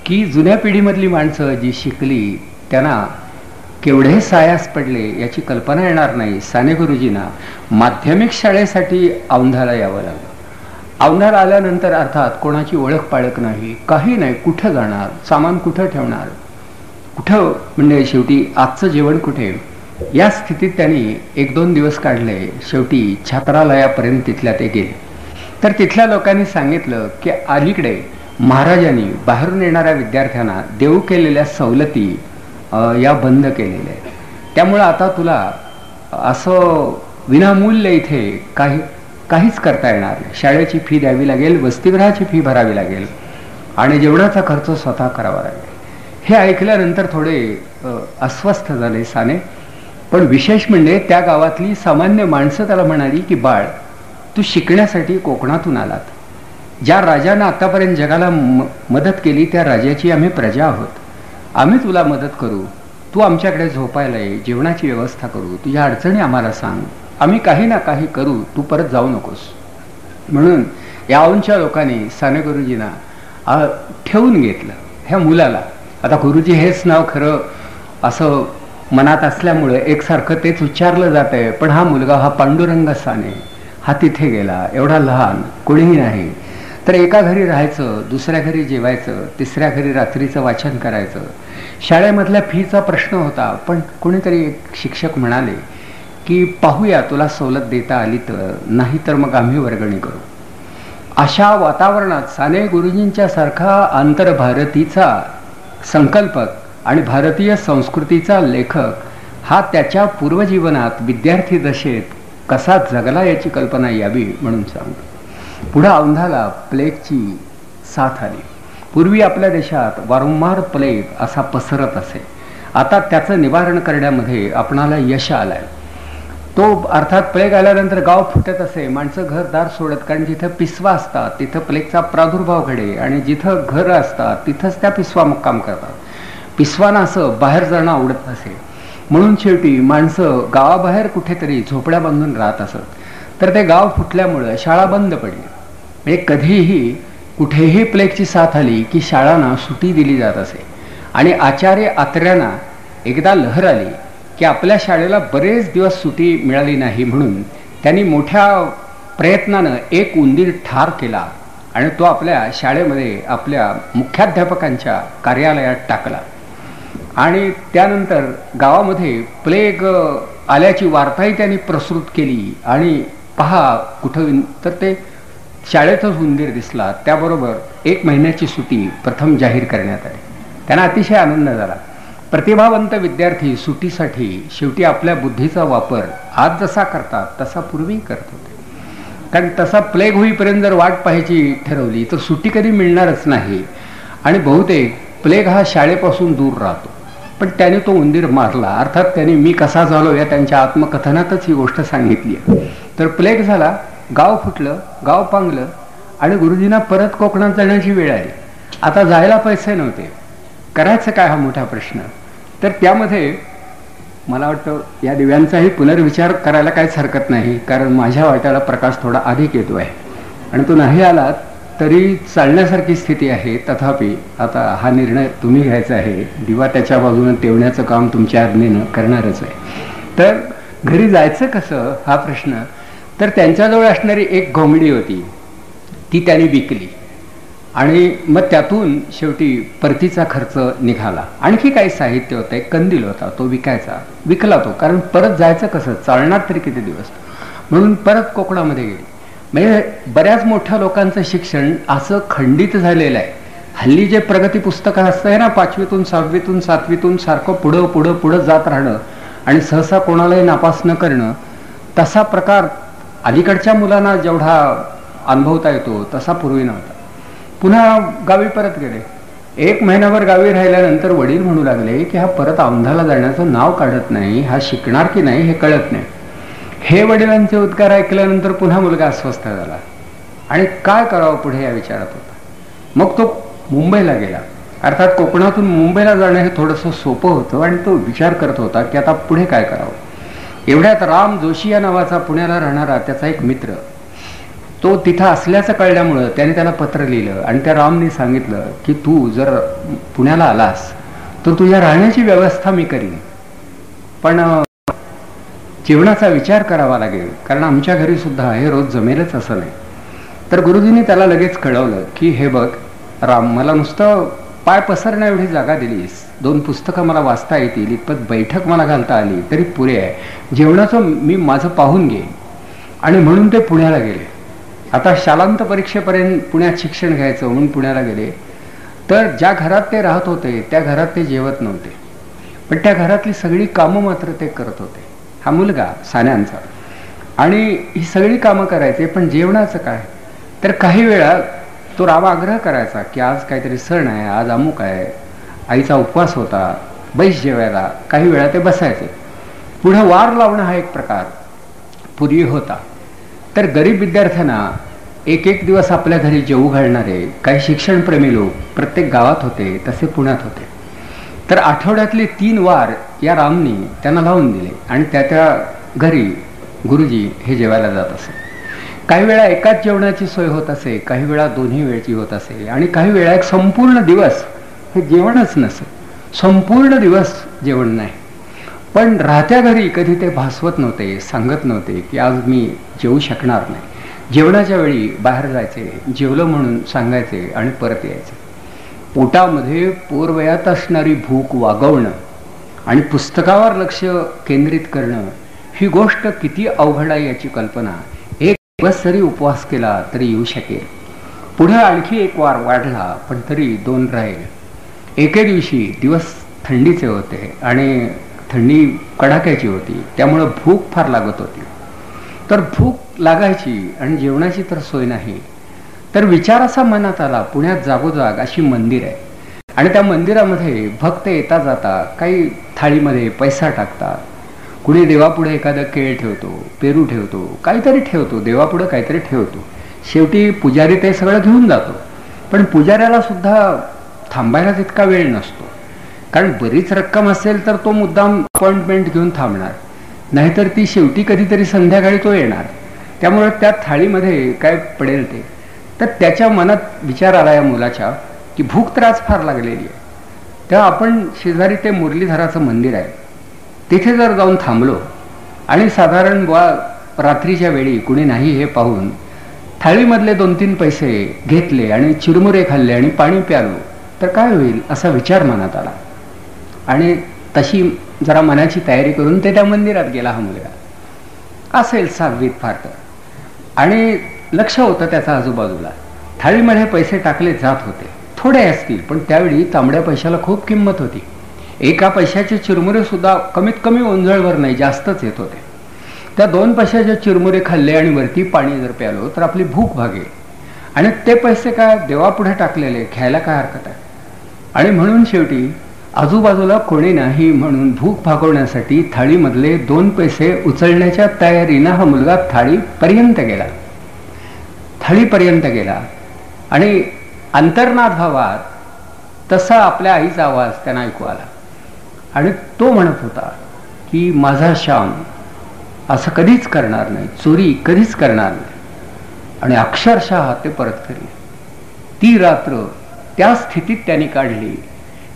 की जुन्या पिढीमधली माणसं जी शिकली त्यांना केवढे सायास पडले याची कल्पना येणार नाही. साने गुरुजींना माध्यमिक शाळेसाठी औंधाला यावं लागलं. औंधाला आल्यानंतर अर्थात कोणाची ओळख पाळख नाही, काही नाही. कुठं जाणार, सामान कुठं ठेवणार, कुठं म्हणजे शेवटी आजचं जेवण कुठे, या स्थितीत त्यांनी 1-2 दिवस काढले. शेवटी छात्रालयापर्यंत तिथल्या ते गेले. तर तिथल्या लोकांनी सांगितलं की अलीकडे महाराजांनी बाहेरून येणाऱ्या विद्यार्थ्यांना देऊ केलेल्या सवलती या बंद केलेल्या आहेत. त्यामुळं आता तुला असं विनामूल्य इथे काहीच करता येणार नाही. शाळेची फी द्यावी लागेल, वसतिगृहाची फी भरावी लागेल आणि जेवणाचा खर्च स्वतः करावा लागेल. हे ऐकल्यानंतर थोडे अस्वस्थ झाले साने. पण विशेष म्हणजे त्या गावातली सामान्य माणसं त्याला म्हणाली की बाळ, तू शिकण्यासाठी कोकणातून आलात. ज्या राजानं आतापर्यंत जगाला मदत केली त्या राजाची आम्ही प्रजा आहोत. आम्ही तुला मदत करू. तू आमच्याकडे झोपायला ये, जेवणाची व्यवस्था करू, तुझ्या अडचणी आम्हाला सांग, आम्ही काही ना काही करू, तू परत जाऊ नकोस. म्हणून या औंधच्या लोकांनी साने गुरुजींना ठेवून घेतलं ह्या मुलाला. आता गुरुजी हेच नाव खरं असं मनात असल्यामुळे एकसारखं तेच उच्चारलं जात आहे. पण हा मुलगा, हा पांडुरंग साने, हा तिथे गेला. एवढा लहान, कोणीही नाही. तर एका घरी राहायचं, दुसऱ्या घरी जेवायचं, तिसऱ्या घरी रात्रीचं वाचन करायचं. शाळेमधल्या फीचा प्रश्न होता. पण कोणीतरी एक शिक्षक म्हणाले की पाहूया तुला सवलत देता आली तर, नाही तर मग आम्ही वर्गणी करू. अशा वातावरणात साने गुरुजींच्या सारखा आंतरभारतीचा संकल्पक आणि भारतीय संस्कृतीचा लेखक हा त्याच्या पूर्वजीवनात विद्यार्थी दशेत कसा जगला याची कल्पना यावी म्हणून सांगतो. पुढे औंधाला प्लेगची साथ आली. पूर्वी आपल्या देशात वारंवार प्लेग असा पसरत असे आता त्याचं निवारण करण्यामध्ये आपणाला यश आलंय. तो अर्थात प्लेग आल्यानंतर गाव फुटत असे, माणसं घरदार सोडत, कारण जिथं पिसवा असतात तिथं प्लेगचा प्रादुर्भाव घडे आणि जिथं घरं असतात तिथंच त्या पिसवा मुक्काम करतात. पिसवाना असं बाहेर जाणं आवडत नसे, म्हणून शेवटी माणसं गावाबाहेर कुठेतरी झोपड्या बांधून राहत असत. तर ते गाव फुटल्यामुळं शाळा बंद पडली. म्हणजे कधीही कुठेही प्लेगची साथ आली की शाळांना सुटी दिली जात असे. आणि आचार्य आत्र्यांना एकदा लहर आली की आपल्या शाळेला बरेच दिवस सुटी मिळाली नाही, म्हणून त्यांनी मोठ्या प्रयत्नानं एक उंदीर ठार केला आणि तो आपल्या शाळेमध्ये आपल्या मुख्याध्यापकांच्या कार्यालयात टाकला. आणि त्यानंतर गावामध्ये प्लेग आल्याची वार्ताही त्यांनी प्रसृत केली. आणि पहा कुठं तर ते शाळेतच उंदीर दिसला. त्याबरोबर 1 महिन्याची सुटी प्रथम जाहीर करण्यात आली. त्यांना अतिशय आनंद झाला. प्रतिभावंत विद्यार्थी सुटीसाठी शेवटी आपल्या बुद्धीचा वापर आज जसा करतात तसा पूर्वी करत होते. कारण तसा प्लेग होईपर्यंत जर वाट पाहायची ठरवली तर सुटी कधी मिळणारच नाही. आणि बहुतेक प्लेग हा शाळेपासून दूर राहतो. पण त्याने तो उंदीर मारला. अर्थात त्यांनी मी कसा झालो या त्यांच्या आत्मकथनातच ही गोष्ट सांगितली आहे. तर प्लेग झाला, गाव फुटलं, गाव पांगलं आणि गुरुजींना परत कोकणात जाण्याची वेळ आली. आता जायला पैसे नव्हते, करायचं काय हा मोठा प्रश्न. तर त्यामध्ये मला वाटतं या दिव्यांचाही पुनर्विचार करायला काहीच हरकत नाही, कारण माझ्या वाट्याला प्रकाश थोडा अधिक येतो आहे आणि तो नाही आला तरी चालण्यासारखी स्थिती आहे. तथापि आता हा निर्णय तुम्ही घ्यायचा आहे. दिवा त्याच्या बाजूने तेवण्याचं काम तुमच्या आज्ञेनं करणारच आहे. तर घरी जायचं कसं हा प्रश्न. तर त्यांच्याजवळ असणारी एक घोंगडी होती, ती त्यांनी विकली आणि मग त्यातून शेवटी परतीचा खर्च निघाला. आणखी काही साहित्य होतं, एक कंदील होता, तो विकायचा. विकला तो, कारण परत जायचं कसं, चालणार तरी किती दिवस. म्हणून परत कोकणामध्ये गेली. म्हणजे बऱ्याच मोठ्या लोकांचं शिक्षण असं खंडित झालेलं आहे. हल्ली जे प्रगती पुस्तकं असतं ना, 5वीतून 6वीतून 7वीतून सारखं पुढं पुढं पुढं जात राहणं आणि सहसा कोणालाही नापास न करणं, तसा प्रकार अलीकडच्या मुलांना जेवढा अनुभवता येतो तसा पूर्वी नव्हता. पुन्हा गावी परत गेले. 1 महिनाभर गावी राहिल्यानंतर वडील म्हणू लागले की हा परत औंधाला जाण्याचं नाव काढत नाही, हा शिकणार की नाही हे कळत नाही. हे वडिलांचे उद्गार ऐकल्यानंतर पुन्हा मुलगा अस्वस्थ झाला आणि काय करावं पुढे या विचारात होता. मग तो मुंबईला गेला. अर्थात कोकणातून मुंबईला जाणं हे थोडंसं सोपं होतं आणि तो विचार करत होता की आता पुढे काय करावं. एवढ्यात राम जोशी या नावाचा पुण्याला राहणारा त्याचा एक मित्र, तो तिथं असल्याचं कळल्यामुळं त्याने त्याला पत्र लिहिलं आणि त्या रामने सांगितलं की तू जर पुण्याला आलास तर तुझ्या राहण्याची व्यवस्था मी करीन, पण जेवणाचा विचार करावा लागेल, कारण आमच्या घरी सुद्धा हे रोज जमेलच असं नाही. तर गुरुजींनी त्याला लगेच कळवलं की हे बघ राम, मला नुसतं पाय पसरण्या एवढी जागा दिलीस, 2 पुस्तकं मला वाचता येतील इतपत बैठक मला घालता आली तरी पुरे आहे. जेवणाचं मी माझं पाहून घेईन. आणि म्हणून ते पुण्याला गेले. आता शालांत परीक्षेपर्यंत पुण्यात शिक्षण घ्यायचं म्हणून पुण्याला गेले. तर ज्या घरात ते राहत होते त्या घरात ते जेवत नव्हते, पण त्या घरातली सगळी कामं मात्र ते करत होते. हा मुलगा सान्यांचा, आणि ही सगळी कामं करायचे, पण जेवणाचं काय. तर काही वेळा तो राम आग्रह करायचा की आज काहीतरी सण आहे, आज अमुक आहे, आईचा उपवास होता, बैस जेवायला. काही वेळा ते बसायचे. पुढे वार लावणं हा एक प्रकार पूर्वी होता. तर गरीब विद्यार्थ्यांना एक दिवस आपल्या घरी जेवू घालणारे काही शिक्षणप्रेमी लोक प्रत्येक गावात होते, तसे पुण्यात होते. तर आठवड्यातले 3 वार या रामनी त्यांना लावून दिले आणि त्या घरी गुरुजी हे जेवायला जात असे. काही वेळा एकाच जेवणाची सोय होत असे, काही वेळा दोन्ही वेळची होत असे, आणि काही वेळा एक संपूर्ण दिवस हे जेवणच नसे, संपूर्ण दिवस जेवण नाही. पण राहत्या घरी कधी ते भासवत नव्हते, सांगत नव्हते की आज मी जेवू शकणार नाही. जेवणाच्या वेळी बाहेर जायचे, जेवलं म्हणून सांगायचे आणि परत यायचे. पोटामध्ये पोरवयात असणारी भूक वागवणं आणि पुस्तकावर लक्ष केंद्रित करणं ही गोष्ट किती अवघड आहे याची कल्पना एक दिवस जरी उपवास केला तरी येऊ शकेल. पुढे आणखी 1 वार वाढला, पण तरी 2 राहील. एके दिवशी दिवस थंडीचे होते आणि थंडी कडाक्याची होती, त्यामुळं भूक फार लागत होती. तर भूक लागायची आणि जेवणाची तर सोय नाही. तर विचार असा मनात आला, पुण्यात जागोजाग अशी मंदिर आहे आणि त्या मंदिरामध्ये भक्त येता जाता काही थाळीमध्ये पैसा टाकतात, कुणी देवापुढे एखादं केळ ठेवतो, पेरू ठेवतो, काहीतरी ठेवतो, देवापुढे काहीतरी ठेवतो. शेवटी पुजारी ते सगळं घेऊन जातो. पण पुजाऱ्याला सुद्धा थांबायला तितका वेळ नसतो, कारण बरीच रक्कम असेल तर तो मुद्दाम अपॉइंटमेंट घेऊन थांबणार, नाहीतर ती शेवटी कधीतरी संध्याकाळी तो येणार. त्यामुळे त्या थाळीमध्ये काय पडेल ते. तर त्याच्या मनात विचार आला या मुलाच्या की भूक तर आज फार लागलेली आहे. तेव्हा आपण शेजारी ते मुरलीधराचं मंदिर आहे, तिथे जर जाऊन थांबलो आणि साधारण रात्रीच्या वेळी कुणी नाही हे पाहून थाळीमधले 2-3 पैसे घेतले आणि चिरमुरे खाल्ले आणि पाणी प्यालो तर काय होईल असा विचार मनात आला. आणि तशी जरा मनाची तयारी करून ते त्या मंदिरात गेला. हा मुलगा असेल 6वीत फार तर, आणि लक्ष होतं त्याचा आजूबाजूला. थाळीमध्ये पैसे टाकले जात होते, थोडे असतील पण त्यावेळी तांबड्या पैशाला खूप किंमत होती. एका पैशाचे चिरमुरे सुद्धा कमीत कमी ओंजळभर नाही, जास्तच येत होते. त्या 2 पैशाचे चिरमुरे खाल्ले आणि वरती पाणी जर प्यालो तर आपली भूक भागेल, आणि ते पैसे काय देवापुढे टाकलेले, घ्यायला काय हरकत आहे. आणि म्हणून शेवटी आजूबाजूला कोणी नाही म्हणून भूक भागवण्यासाठी थाळीमधले 2 पैसे उचलण्याच्या तयारीनं हा मुलगा थाळीपर्यंत गेला. आणि अंतर्नाद भावात तसा आपल्या आईचा आवाज त्यांना ऐकू आला, आणि तो म्हणत होता की माझा श्याम असं कधीच करणार नाही, चोरी कधीच करणार नाही. आणि अक्षरशः ते परत फिरले. ती रात्र त्या स्थितीत त्यांनी काढली.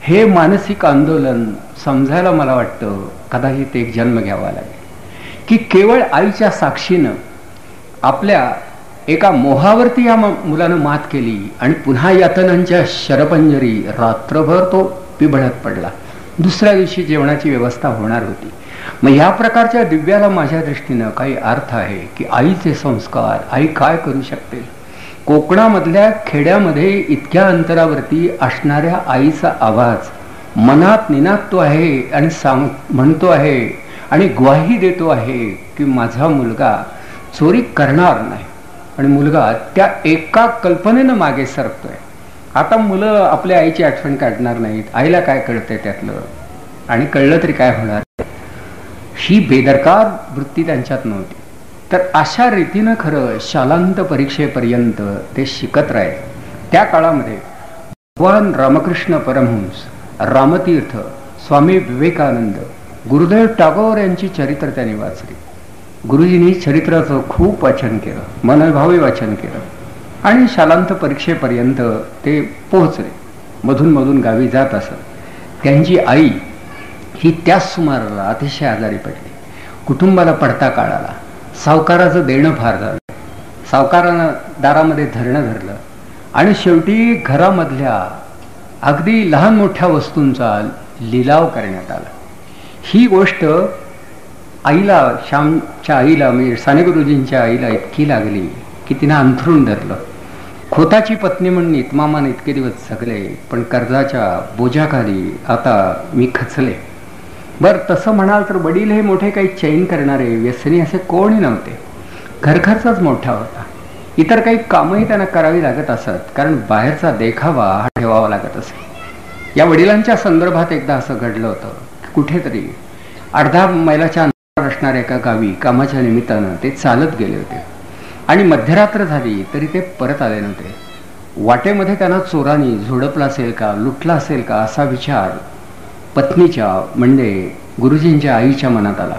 हे मानसिक आंदोलन समजायला मला वाटतं कदाचित एक जन्म घ्यावा लागेल, की केवळ आईच्या साक्षीनं आपल्या एका मोहावरती या मुलानं मात केली आणि पुन्हा यातनांच्या शरपंजरी रात्रभर तो पिबळत पडला. दुसऱ्या दिवशी जेवणाची व्यवस्था होणार होती. मग या प्रकारच्या दिव्याला माझ्या दृष्टीनं काही अर्थ आहे की आईचे संस्कार, आई काय करू शकते. कोकणामधल्या खेड्यामध्ये इतक्या अंतरावरती असणाऱ्या आईचा आवाज मनात निनादतो आहे आणि म्हणतो आहे आणि ग्वाही देतो आहे की माझा मुलगा चोरी करणार नाही. आणि मुलगा त्या एका कल्पनेनं मागे सरकतोय. आता मुलं आपल्या आईची आठवण काढणार नाहीत, आईला काय कळतंय त्यातलं, आणि कळलं तरी काय होणार, ही बेदरकार वृत्ती त्यांच्यात नव्हती. तर अशा रीतीनं खरं शालांत परीक्षेपर्यंत ते शिकत राहिले. त्या काळामध्ये भगवान रामकृष्ण परमहंस, रामतीर्थ, स्वामी विवेकानंद, गुरुदेव टागोर यांची चरित्र त्यांनी वाचली. गुरुजींनी चरित्राचं खूप वाचन केलं, मनोभावी वाचन केलं, आणि शालांत परीक्षेपर्यंत ते पोहोचले. मधून मधून गावी जात असत. त्यांची आई ही त्याच सुमाराला अतिशय आजारी पडली. कुटुंबाला पडता काळ आला. सावकाराचं देणं फार झालं, सावकारानं दारामध्ये धरणं धरलं, आणि शेवटी घरामधल्या अगदी लहान मोठ्या वस्तूंचा लिलाव करण्यात आला. ही गोष्ट आईला, श्यामच्या आईला, म्हणजे साने गुरुजींच्या आईला इतकी लागली की तिनं अंथरूण धरलं. खोताची पत्नी म्हणून इतमामान इतके दिवस जगले, पण कर्जाच्या बोजाखाली आता मी खचले. बरं, तसं म्हणाल तर वडील हे मोठे काही चैन करणारे व्यसनी असे कोणी नव्हते. घरखर्चच मोठा होता. इतर काही कामही त्यांना करावी लागत असत, कारण बाहेरचा देखावा हा ठेवावा लागत असे. या वडिलांच्या संदर्भात एकदा असं घडलं होतं, कुठेतरी अर्धा मैलाच्या अंतरावर असणाऱ्या एका गावी कामाच्या निमित्तानं ते चालत गेले होते, आणि मध्यरात्र झाली तरी ते परत आले नव्हते. वाटेमध्ये त्यांना चोरांनी झोडपला असेल का, लुटला असेल का असा विचार पत्नीच्या म्हणजे गुरुजींच्या आईच्या मनात आला.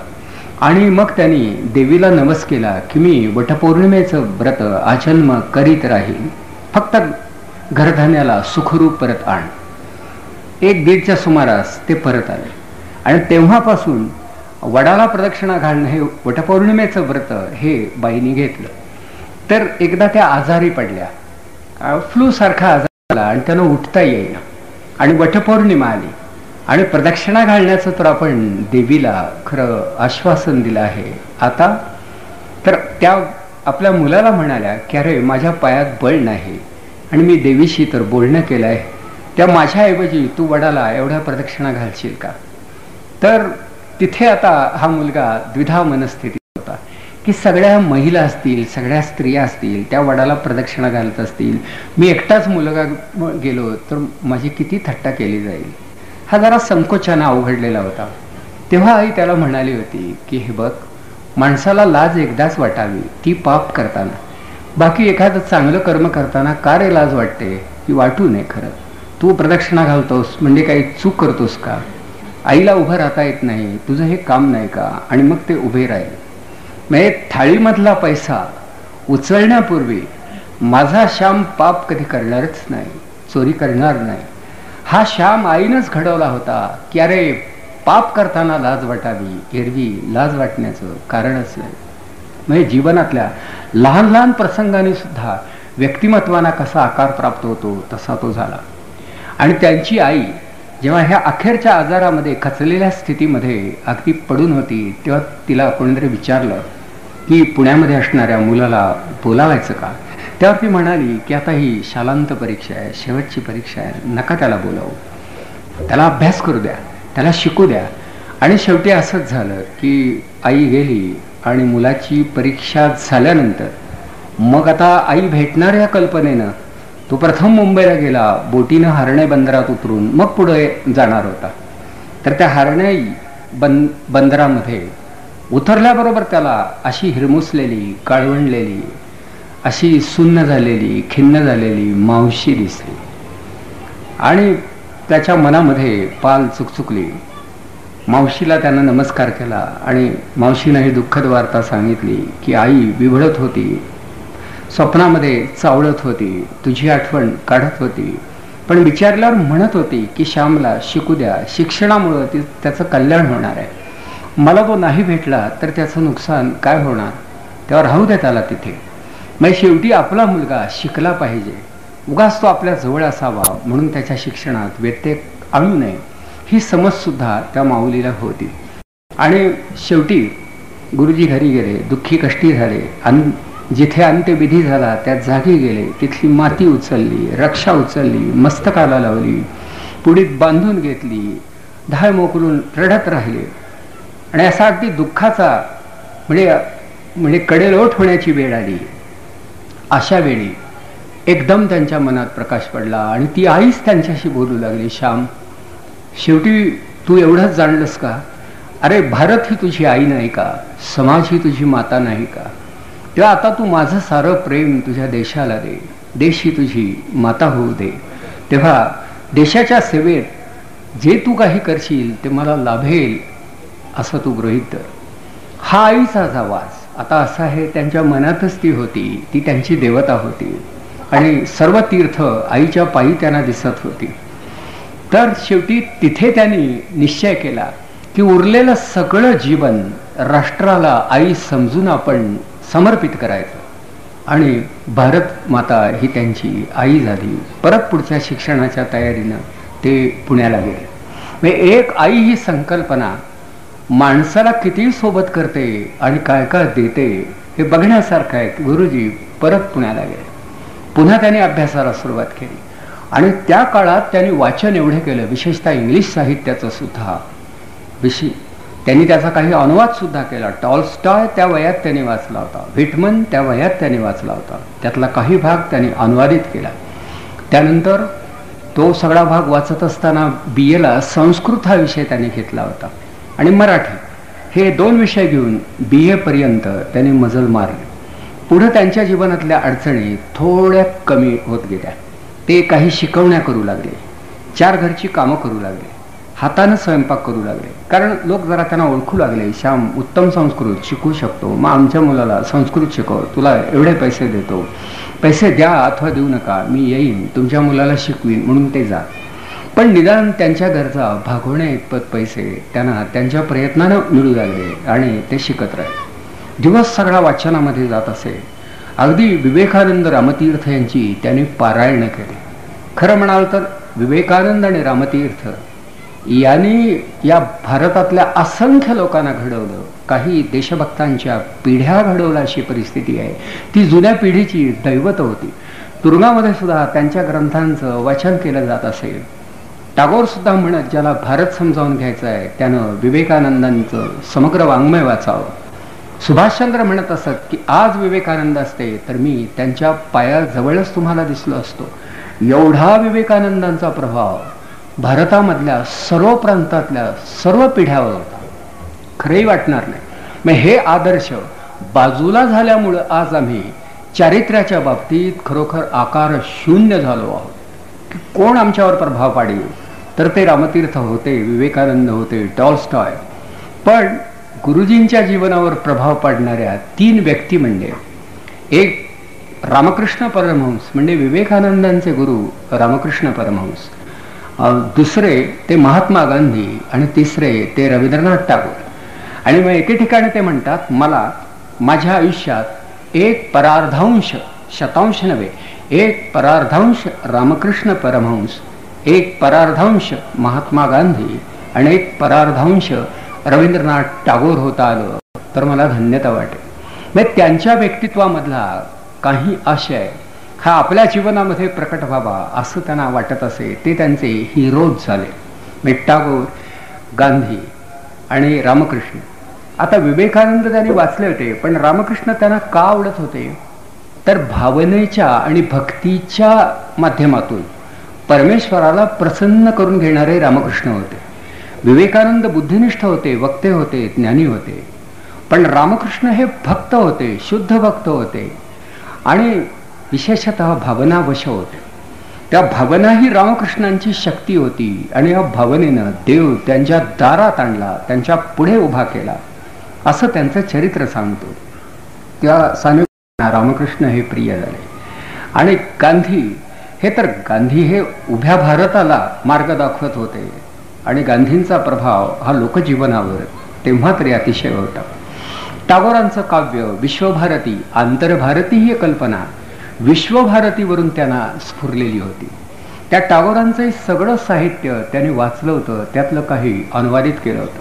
आणि मग त्यांनी देवीला नमस केला की मी वटपौर्णिमेचं व्रत आजन्म करीत राहील, फक्त घरधान्याला सुखरूप परत आण. 1-1:30च्या सुमारास ते परत आले, आणि तेव्हापासून वडाला प्रदक्षिणा घालणं हे वटपौर्णिमेचं व्रत हे बाईंनी घेतलं. तर एकदा त्या आजारी पडल्या, फ्लू सारखा आजार आला आणि त्यांना उठता येईना, आणि वटपौर्णिमा आली, आणि प्रदक्षिणा घालण्याचं तर आपण देवीला खरं आश्वासन दिलं आहे आता. तर त्या आपल्या मुलाला म्हणाल्या की अरे माझ्या पायात बळ नाही, आणि मी देवीशी तर बोलणं केलं आहे, त्या माझ्याऐवजी तू वडाला एवढ्या प्रदक्षिणा घालशील का. तर तिथे आता हा मुलगा द्विधा मनस्थितीत होता की सगळ्या महिला असतील, सगळ्या स्त्रिया असतील, त्या वडाला प्रदक्षिणा घालत असतील, मी एकटाच मुलगा गेलो तर माझी किती थट्टा केली जाईल. हा जरा संकोचानं अवघडलेला होता. तेव्हा आई त्याला म्हणाली होती की हे बघ, माणसाला लाज एकदाच वाटावी, ती पाप करताना. बाकी एखादं चांगलं कर्म करताना का रे लाज वाटते, की वाटू नये. खरं तू प्रदक्षिणा घालतोस म्हणजे काही चूक करतोस का? आईला उभं राहता येत नाही, तुझं हे काम नाही का? आणि मग ते उभे राहील. म्हणजे थाळीमधला पैसा उचलण्यापूर्वी माझा श्याम पाप कधी करणारच नाही, चोरी करणार नाही. हा श्याम आईनंच घडवला होता की अरे पाप करताना लाज वाटावी, एरवी लाज वाटण्याचं कारणच नाही. म्हणजे जीवनातल्या लहान लहान प्रसंगाने सुद्धा व्यक्तिमत्वाना कसा आकार प्राप्त होतो तसा तो झाला. आणि त्यांची आई जेव्हा ह्या अखेरच्या आजारामध्ये खचलेल्या स्थितीमध्ये अगदी पडून होती, तेव्हा तिला कोणीतरी विचारलं की पुण्यामध्ये असणाऱ्या मुलाला बोलावायचं का? तेव्हा ती म्हणाली की आता ही शालांत परीक्षा आहे, शेवटची परीक्षा आहे, नका त्याला बोलावू, त्याला अभ्यास करू द्या, त्याला शिकू द्या. आणि शेवटी असंच झालं की आई गेली आणि मुलाची परीक्षा झाल्यानंतर मग आता आई भेटणार या कल्पनेनं तो प्रथम मुंबईला गेला, बोटीनं हरणे बंदरात उतरून मग पुढे जाणार होता. तर त्या हरणे बंदरामध्ये उतरल्याबरोबर त्याला अशी हिरमुसलेली, काळवंडलेली, अशी सुन्न झालेली, खिन्न झालेली मावशी दिसली. आणि त्याच्या मनामध्ये पाल चुकचुकली. मावशीला त्यानं नमस्कार केला आणि मावशीनं ही दुःखद वार्ता सांगितली की आई विभळत होती, स्वप्नामध्ये चावळत होती, तुझी आठवण काढत होती, पण विचारल्यावर म्हणत होती की श्यामला शिकू द्या, शिक्षणामुळं त्याचं कल्याण होणार आहे, मला तो नाही भेटला तर त्याचं नुकसान काय होणार, तेव्हा राहू द्या त्याला तिथे. मग शेवटी आपला मुलगा शिकला पाहिजे, उगाच तो आपल्या जवळ असावा म्हणून त्याच्या शिक्षणात व्यत्यय आणू नये, ही समजसुद्धा त्या माऊलीला होती. आणि शेवटी गुरुजी घरी गेले, दुःखी कष्टी झाले, आणि जिथे अंत्यविधी झाला त्या जागी गेले, तिथली माती उचलली, रक्षा उचलली, मस्तकाला लावली, पुढीत बांधून घेतली, ढाळ मोकलून रडत राहिले. आणि असा अगदी दुःखाचा म्हणजे कडेलोट होण्याची वेळ आली. अशा वेळी एकदम त्यांच्या मनात प्रकाश पडला आणि ती आईच त्यांच्याशी बोलू लागली, श्याम शेवटी तू एवढंच जाणलंस का? अरे भारत ही तुझी आई नाही का? समाज ही तुझी माता नाही का? तेव्हा आता तू माझं सारं प्रेम तुझ्या देशाला दे, देश ही तुझी माता होऊ दे. तेव्हा देशाच्या सेवेत जे तू काही करशील ते मला लाभेल असं तू गृहीत धर. हा आईचा आवाज आता असा आहे, त्यांच्या मनातच ती होती, ती त्यांची देवता होती आणि सर्व तीर्थ आईच्या पायी त्यांना दिसत होती. तर शेवटी तिथे त्यांनी निश्चय केला की उरलेलं सगळं जीवन राष्ट्राला आई समजून आपण समर्पित करायचं आणि भारत माता ही त्यांची आई झाली. परत पुढच्या शिक्षणाच्या तयारीनं ते पुण्याला गेले. म्हणजे एक आई ही संकल्पना माणसाला किती सोबत करते आणि काय काय देते हे बघण्यासारखं आहे. गुरुजी परत पुण्याला गेले, पुन्हा त्यांनी अभ्यासाला सुरुवात केली आणि त्या काळात त्यांनी वाचन एवढे केलं, विशेषतः इंग्लिश साहित्याचं सुद्धा त्यांनी त्याचा काही अनुवाद सुद्धा केला. टॉल्स्टॉय त्या वयात त्यांनी वाचला होता, व्हिटमन त्या वयात त्यांनी वाचला होता, त्यातला काही भाग त्यांनी अनुवादित केला. त्यानंतर तो सगळा भाग वाचत असताना BA संस्कृत हा विषय त्यांनी घेतला होता आणि मराठी हे 2 विषय घेऊन BA पर्यंत त्यांनी मजल मारले. पुढे त्यांच्या जीवनातल्या अडचणी थोड्या कमी होत गेल्या. ते काही शिकवण्या करू लागले, 4 घरची कामं करू लागले, हातानं स्वयंपाक करू लागले, कारण लोक जरा त्यांना ओळखू लागले, श्याम उत्तम संस्कृत शिकू शकतो, मग आमच्या मुलाला संस्कृत शिकव, तुला एवढे पैसे देतो, पैसे द्या अथवा देऊ नका, मी येईन तुमच्या मुलाला शिकवीन म्हणून ते जात. पण निदान त्यांच्या गरजा भागवण्या इतपत पैसे त्यांना त्यांच्या प्रयत्नानं मिळू लागले आणि ते शिकत राहिले. दिवस सगळा वाचनामध्ये जात असे. अगदी विवेकानंद रामतीर्थ यांची त्यांनी पारायण केली. खरं म्हणाल तर विवेकानंद आणि रामतीर्थ यांनी या भारतातल्या असंख्य लोकांना घडवलं, काही देशभक्तांच्या पिढ्या घडवल्या अशी परिस्थिती आहे. ती जुन्या पिढीची दैवत होती. तुरुंगामध्ये सुद्धा त्यांच्या ग्रंथांचं वाचन केलं जात असेल. टागोर सुद्धा म्हणत, ज्याला भारत समजावून घ्यायचा आहे त्यानं विवेकानंदांचं समग्र वाङ्मय वाचावं. सुभाषचंद्र म्हणत असत की आज विवेकानंद असते तर मी त्यांच्या पायाजवळच तुम्हाला दिसलो असतो. एवढा विवेकानंदांचा प्रभाव भारतामधल्या सर्व प्रांतातल्या सर्व पिढ्यावर होता. खरंही वाटणार नाही. मग हे आदर्श बाजूला झाल्यामुळं आज आम्ही चारित्र्याच्या बाबतीत खरोखर आकार शून्य झालो आहोत. की कोण आमच्यावर प्रभाव पाडेल तर ते रामतीर्थ होते, विवेकानंद होते, टॉल्स्टॉय. पण गुरुजींच्या जीवनावर प्रभाव पाडणाऱ्या 3 व्यक्ती म्हणजे एक रामकृष्ण परमहंस म्हणजे विवेकानंदांचे गुरु रामकृष्ण परमहंस, दुसरे ते महात्मा गांधी आणि तिसरे ते रवींद्रनाथ टागोर. आणि मग एके ठिकाणी ते म्हणतात मला माझ्या आयुष्यात 1 परार्धांश, शतांश नव्हे, 1 परार्धांश रामकृष्ण परमहंस, 1 परार्धांश महात्मा गांधी आणि 1 परार्धांश रवींद्रनाथ टागोर होता आलं तर मला धन्यता वाटेल. म्हणजे त्यांच्या व्यक्तित्वामधला काही आशय हा आपल्या जीवनामध्ये प्रकट व्हावा असं त्यांना वाटत असे. ते त्यांचे हिरोज झाले. म्हणजे टागोर, गांधी आणि रामकृष्ण. आता विवेकानंद त्यांनी वाचले होते पण रामकृष्ण त्यांना का आवडत होते तर भावनेच्या आणि भक्तीच्या माध्यमातून परमेश्वराला प्रसन्न करून घेणारे रामकृष्ण होते. विवेकानंद बुद्धिनिष्ठ होते, वक्ते होते, ज्ञानी होते. पण रामकृष्ण हे भक्त होते, शुद्ध भक्त होते आणि विशेषतः भावनावश होते. त्या भावना ही रामकृष्णांची शक्ती होती आणि या भावनेनं देव त्यांच्या दारात आणला, त्यांच्या पुढे उभा केला असं त्यांचं चरित्र सांगतो. त्या सानिध्यात रामकृष्ण हे प्रिय झाले. आणि गांधी हे उभ्या भारताला मार्ग दाखवत होते आणि गांधींचा प्रभाव हा लोकजीवनावर तेव्हा तरी अतिशय होता. टागोरांचं काव्य विश्वभारती, आंतरभारती ही कल्पना विश्वभारतीवरून त्यांना स्फुरलेली होती. त्या टागोरांचं सगळं साहित्य त्यांनी वाचलं होतं, त्यातलं काही अनुवादित केलं होतं.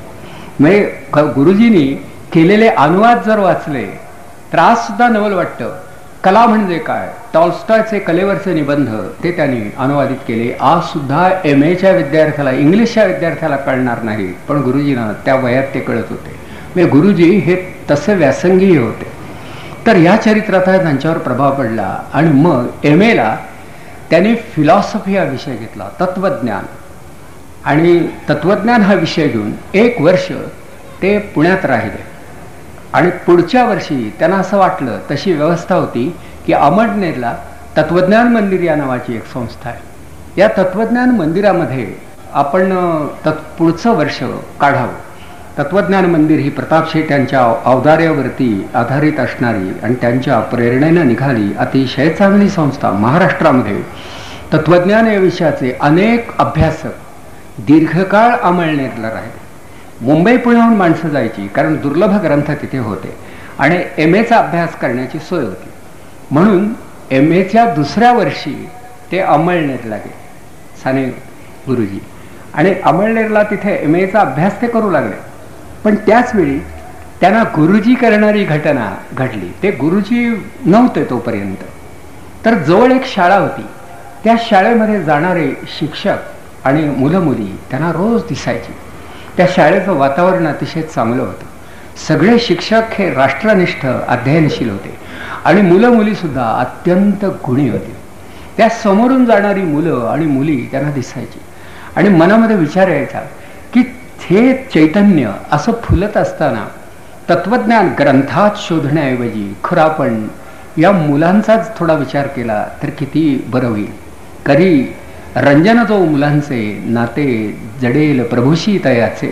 म्हणजे गुरुजींनी केलेले अनुवाद जर वाचले तर आज सुद्धा नवल वाटतं. कला म्हणजे काय, टॉल्स्टॉयचे कलेवरचे निबंध ते त्यांनी अनुवादित केले. आज सुद्धा MA विद्यार्थ्याला, इंग्लिशच्या विद्यार्थ्याला कळणार नाही पण गुरुजींना त्या वयात ते कळत होते. म्हणजे गुरुजी हे तसे व्यासंगी होते. तर या चरित्रात त्यांच्यावर प्रभाव पडला आणि मग MAला त्यांनी फिलॉसॉफी हा विषय घेतला, तत्वज्ञान. आणि तत्वज्ञान हा विषय घेऊन 1 वर्ष ते पुण्यात राहिले. आणि पुढच्या वर्षी त्यांना असं वाटलं, तशी व्यवस्था होती की अमळनेरला तत्वज्ञान मंदिर या नावाची एक संस्था आहे. या तत्वज्ञान मंदिरामध्ये आपण पुढचं वर्ष काढावं. तत्वज्ञान मंदिर ही प्रताप शेठ यांच्या औदार्यावरती आधारित असणारी आणि त्यांच्या प्रेरणेनं निघाली अतिशय चांगली संस्था. महाराष्ट्रामध्ये तत्वज्ञान या विषयाचे अनेक अभ्यासक दीर्घकाळ अमळनेरला राहिले. मुंबई पुण्याहून माणसं जायची कारण दुर्लभ ग्रंथ तिथे होते आणि MAचा अभ्यास करण्याची सोय होती. म्हणून MAच्या दुसऱ्या वर्षी ते अमळनेरला गेले, साने गुरुजी. आणि अमळनेरला तिथे MAचा अभ्यास ते करू लागले. पण त्याच वेळी त्यांना गुरुजी करणारी घटना घडली. ते गुरुजी नव्हते तोपर्यंत. तर जवळ एक शाळा होती. त्या शाळेमध्ये जाणारे शिक्षक आणि मुलं मुली त्यांना रोज दिसायची. त्या शाळेचं वातावरण अतिशय चांगलं होतं. सगळे शिक्षक हे राष्ट्रनिष्ठ अध्ययनशील होते आणि मुलं मुली सुद्धा अत्यंत गुणी होती. त्या समोरून जाणारी मुलं आणि मुली त्यांना दिसायची आणि मनामध्ये विचार यायचा की हे चैतन्य असं फुलत असताना तत्वज्ञान ग्रंथात शोधण्याऐवजी खरं आपण या मुलांचाच थोडा विचार केला तर किती बरं होईल. कधी रंजन जो मुलांचे नाते जडेल प्रभूशी तयाचे,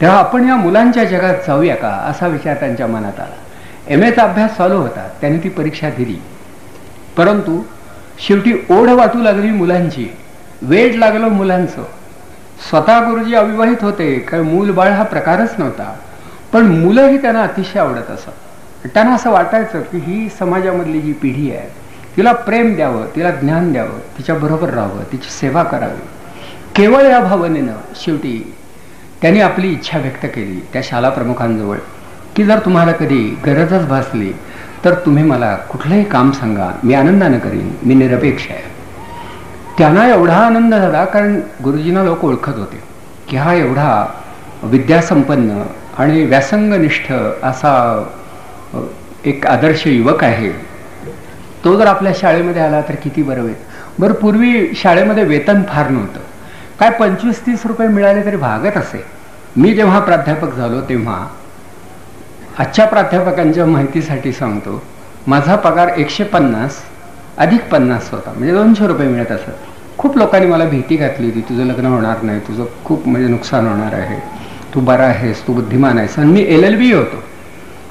तेव्हा आपण या मुलांच्या जगात जाऊया का असा विचार त्यांच्या मनात आला. MAचा अभ्यास चालू होता. त्यांनी ती परीक्षा दिली. परंतु शेवटी ओढ वाटू लागली मुलांची, वेड लागलं मुलांचं. स्वतः गुरुजी अविवाहित होते, काय मूल बाळ हा प्रकारच नव्हता. पण मुलंही त्यांना अतिशय आवडत असत. त्यांना असं वाटायचं की ही समाजामधली जी पिढी आहे तिला प्रेम द्यावं, तिला ज्ञान द्यावं, तिच्याबरोबर राहावं, तिची सेवा करावी. केवळ या भावनेनं शेवटी त्यांनी आपली इच्छा व्यक्त केली त्या शाला प्रमुखांजवळ की जर तुम्हाला कधी गरजच भासली तर तुम्ही मला कुठलंही काम सांगा, मी आनंदानं करीन, मी निरपेक्ष आहे. त्यांना एवढा आनंद झाला कारण गुरुजींना लोक ओळखत होते की हा एवढा विद्यासंपन्न आणि व्यासंगनिष्ठ असा एक आदर्श युवक आहे, तो जर आपल्या शाळेमध्ये आला तर किती बरं होईल. बरं, पूर्वी शाळेमध्ये वेतन फार नव्हतं, काय 25-30 रुपये मिळाले तरी भागत असे. मी जेव्हा प्राध्यापक झालो तेव्हा, आजच्या प्राध्यापकांच्या माहितीसाठी सांगतो, माझा पगार 150 अधिक 50 होता, म्हणजे 200 रुपये मिळत असत. खूप लोकांनी मला भीती घातली होती, तुझं लग्न होणार नाही, तुझं खूप म्हणजे नुकसान होणार आहे, तू बरा आहेस, तू बुद्धिमान आहेस. आणि मी LLB होतो,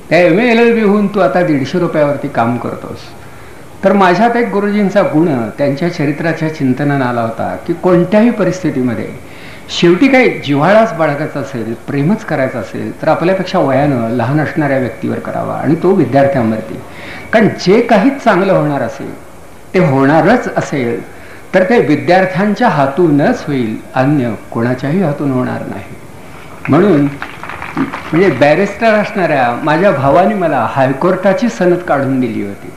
त्या MA LLB होऊन तू आता 150 रुपयावरती काम करतोस. तर माझ्यात एक गुरुजींचा गुण त्यांच्या चरित्राच्या चिंतनात आला होता की कोणत्याही परिस्थितीमध्ये शेवटी काही जिव्हाळाच बाळगायचा असेल, प्रेमच करायचं असेल तर आपल्यापेक्षा वयानं लहान असणाऱ्या व्यक्तीवर करावा, आणि तो विद्यार्थ्यांवरती. कारण जे काही चांगलं होणार असेल ते होणारच असेल तर ते विद्यार्थ्यांच्या हातूनच होईल, अन्य कोणाच्याही हातून होणार नाही. म्हणून म्हणजे बॅरिस्टर असणाऱ्या माझ्या भावाने मला हायकोर्टाची सनद काढून दिली होती,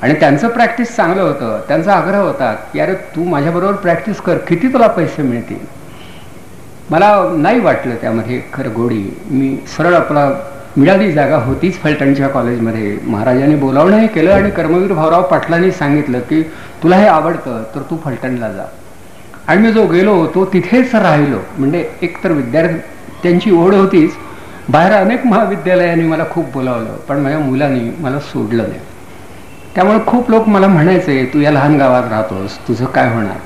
आणि त्यांचं प्रॅक्टिस चांगलं होतं. त्यांचा आग्रह होता की अरे तू माझ्याबरोबर प्रॅक्टिस कर, किती तुला पैसे मिळतील. मला नाही वाटलं त्यामध्ये खरं गोडी. मी सरळ आपला मिळाली जागा होतीच फलटणच्या कॉलेजमध्ये, महाराजांनी बोलावणंही केलं आणि कर्मवीर भाऊराव पाटलांनी सांगितलं की तुला हे आवडतं तर तू फलटणला जा. आणि मी जो गेलो तो तिथेच राहिलो. म्हणजे एकतर विद्यार्थ्यांची ओढ होतीच, बाहेर अनेक महाविद्यालयांनी मला खूप बोलावलं, पण माझ्या मुलांनी मला सोडलं नाही. त्यामुळे खूप लोक मला म्हणायचे तू या लहान गावात राहतोस, तुझं काय होणार.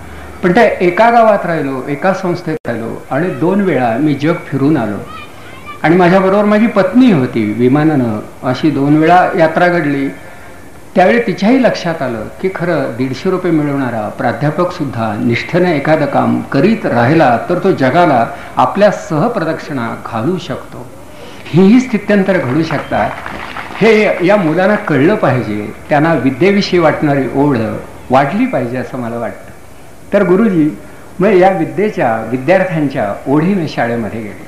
पण त्या एका गावात राहिलो, एका संस्थेत राहिलो, आणि 2 वेळा मी जग फिरून आलो. आणि माझ्याबरोबर माझी पत्नी होती, विमानानं अशी 2 वेळा यात्रा घडली. त्यावेळी तिच्याही लक्षात आलं की खरं 150 रुपये मिळवणारा प्राध्यापक सुद्धा निष्ठेने एखादं काम करीत राहिला तर तो जगाला आपल्या सहप्रदक्षिणा घालू शकतो. ही स्थित्यंतर घडू शकतात, हे या मुलांना कळलं पाहिजे. त्यांना विद्येविषयी वाटणारी ओढ वाढली पाहिजे असं मला वाटतं. तर गुरुजी मग या विद्येच्या विद्यार्थ्यांच्या ओढीने शाळेमध्ये गेले,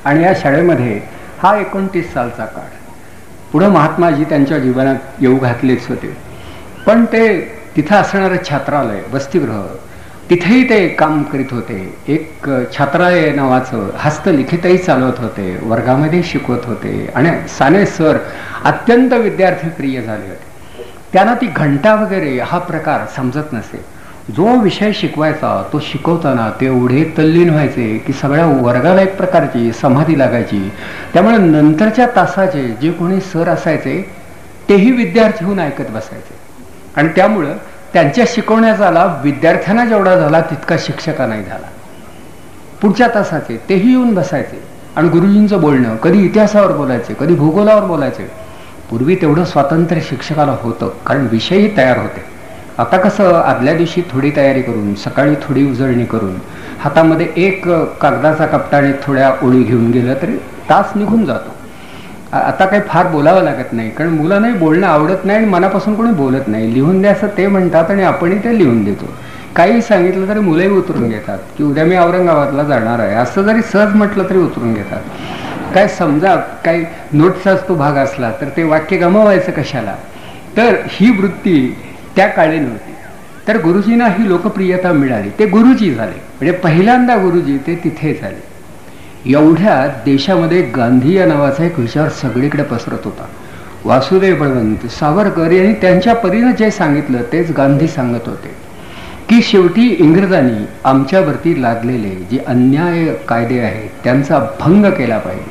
आणि या शाळेमध्ये हा 29 सालचा काळ. पुढं महात्माजी त्यांच्या जीवनात येऊ घातलेच होते, पण ते तिथं असणारं छात्रालय, वसतिगृह, तिथेही ते काम करीत होते. एक छात्रालय नावाचं हस्तलिखितही चालवत होते, वर्गामध्ये शिकवत होते, आणि साने सर अत्यंत विद्यार्थीप्रिय झाले होते. त्यांना ती घंटा वगैरे हा प्रकार समजत नसे. जो विषय शिकवायचा तो शिकवताना ते एवढे तल्लीन व्हायचे की सगळ्या वर्गाला एक प्रकारची समाधी लागायची. त्यामुळे नंतरच्या तासाचे जे कोणी सर असायचे तेही विद्यार्थी होऊन ऐकत बसायचे, आणि त्यामुळं त्यांच्या शिकवण्याचा लाभ विद्यार्थ्यांना जेवढा झाला तितका शिक्षकांनाही झाला. पुढच्या तासाचे तेही येऊन बसायचे, आणि गुरुजींचं बोलणं कधी इतिहासावर बोलायचे, कधी भूगोलावर बोलायचे. पूर्वी तेवढं स्वातंत्र्य शिक्षकाला होतं, कारण विषयही तयार होते. आता कसं आदल्या दिवशी थोडी तयारी करून, सकाळी थोडी उजळणी करून, हातामध्ये एक कागदाचा कपटा आणि थोड्या ओळी घेऊन गेलं तरी तास निघून जातो. आता काही फार बोलावं लागत नाही, कारण मुलांनाही बोलणं आवडत नाही, आणि मनापासून कोणी बोलत नाही. लिहून द्या असं ते म्हणतात, आणि आपणही ते लिहून देतो. काही सांगितलं तरी मुलंही उतरून घेतात की उद्या मी औरंगाबादला जाणार आहे, असं जरी सहज म्हटलं तरी उतरून घेतात. काय समजा काही नोट्सचाच तो भाग असला तर ते वाक्य गमावायचं कशाला. तर ही वृत्ती त्या काळी नव्हती. तर गुरुजींना ही लोकप्रियता मिळाली, ते गुरुजी झाले. म्हणजे पहिल्यांदा गुरुजी ते तिथे झाले. एवढ्या देशामध्ये गांधी या नावाचा एक विचार सगळीकडे पसरत होता. वासुदेव बळवंत, सावरकर यांनी त्यांच्या परीनं जे सांगितलं तेच गांधी सांगत होते की शेवटी इंग्रजांनी आमच्यावरती लादलेले जे अन्याय कायदे आहेत त्यांचा भंग केला पाहिजे,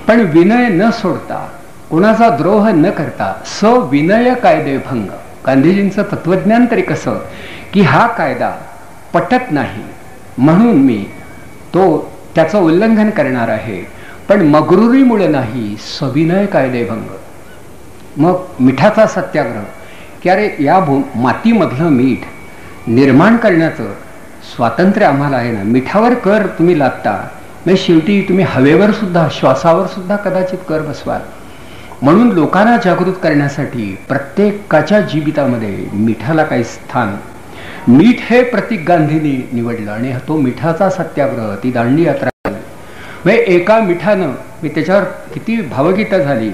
पण विनय न सोडता, कोणाचा द्रोह न करता सविनय कायदे भंग. गांधीजींचं तत्वज्ञान तरी कसं की हा कायदा पटत नाही म्हणून मी त्याचं उल्लंघन करणार आहे, पण मगरुरीमुळे नाही, सविनय कायदे भंग. मग मिठाचा सत्याग्रह की अरे या मातीमधलं मीठ निर्माण करण्याचं स्वातंत्र्य आम्हाला आहे ना, मिठावर कर तुम्ही लादता, म्हणजे शेवटी तुम्ही हवेवर सुद्धा, श्वासावर सुद्धा कदाचित कर बसवाल. म्हणून लोकांना जागृत करण्यासाठी प्रत्येकाच्या जीवितामध्ये मिठाला काही स्थान, मीठ हे प्रतीक गांधींनी निवडलं, आणि तो मिठाचा सत्याग्रह, ती दांडी यात्रा. म्हणजे एका मिठानं, मी त्याच्यावर किती भावगीता झाली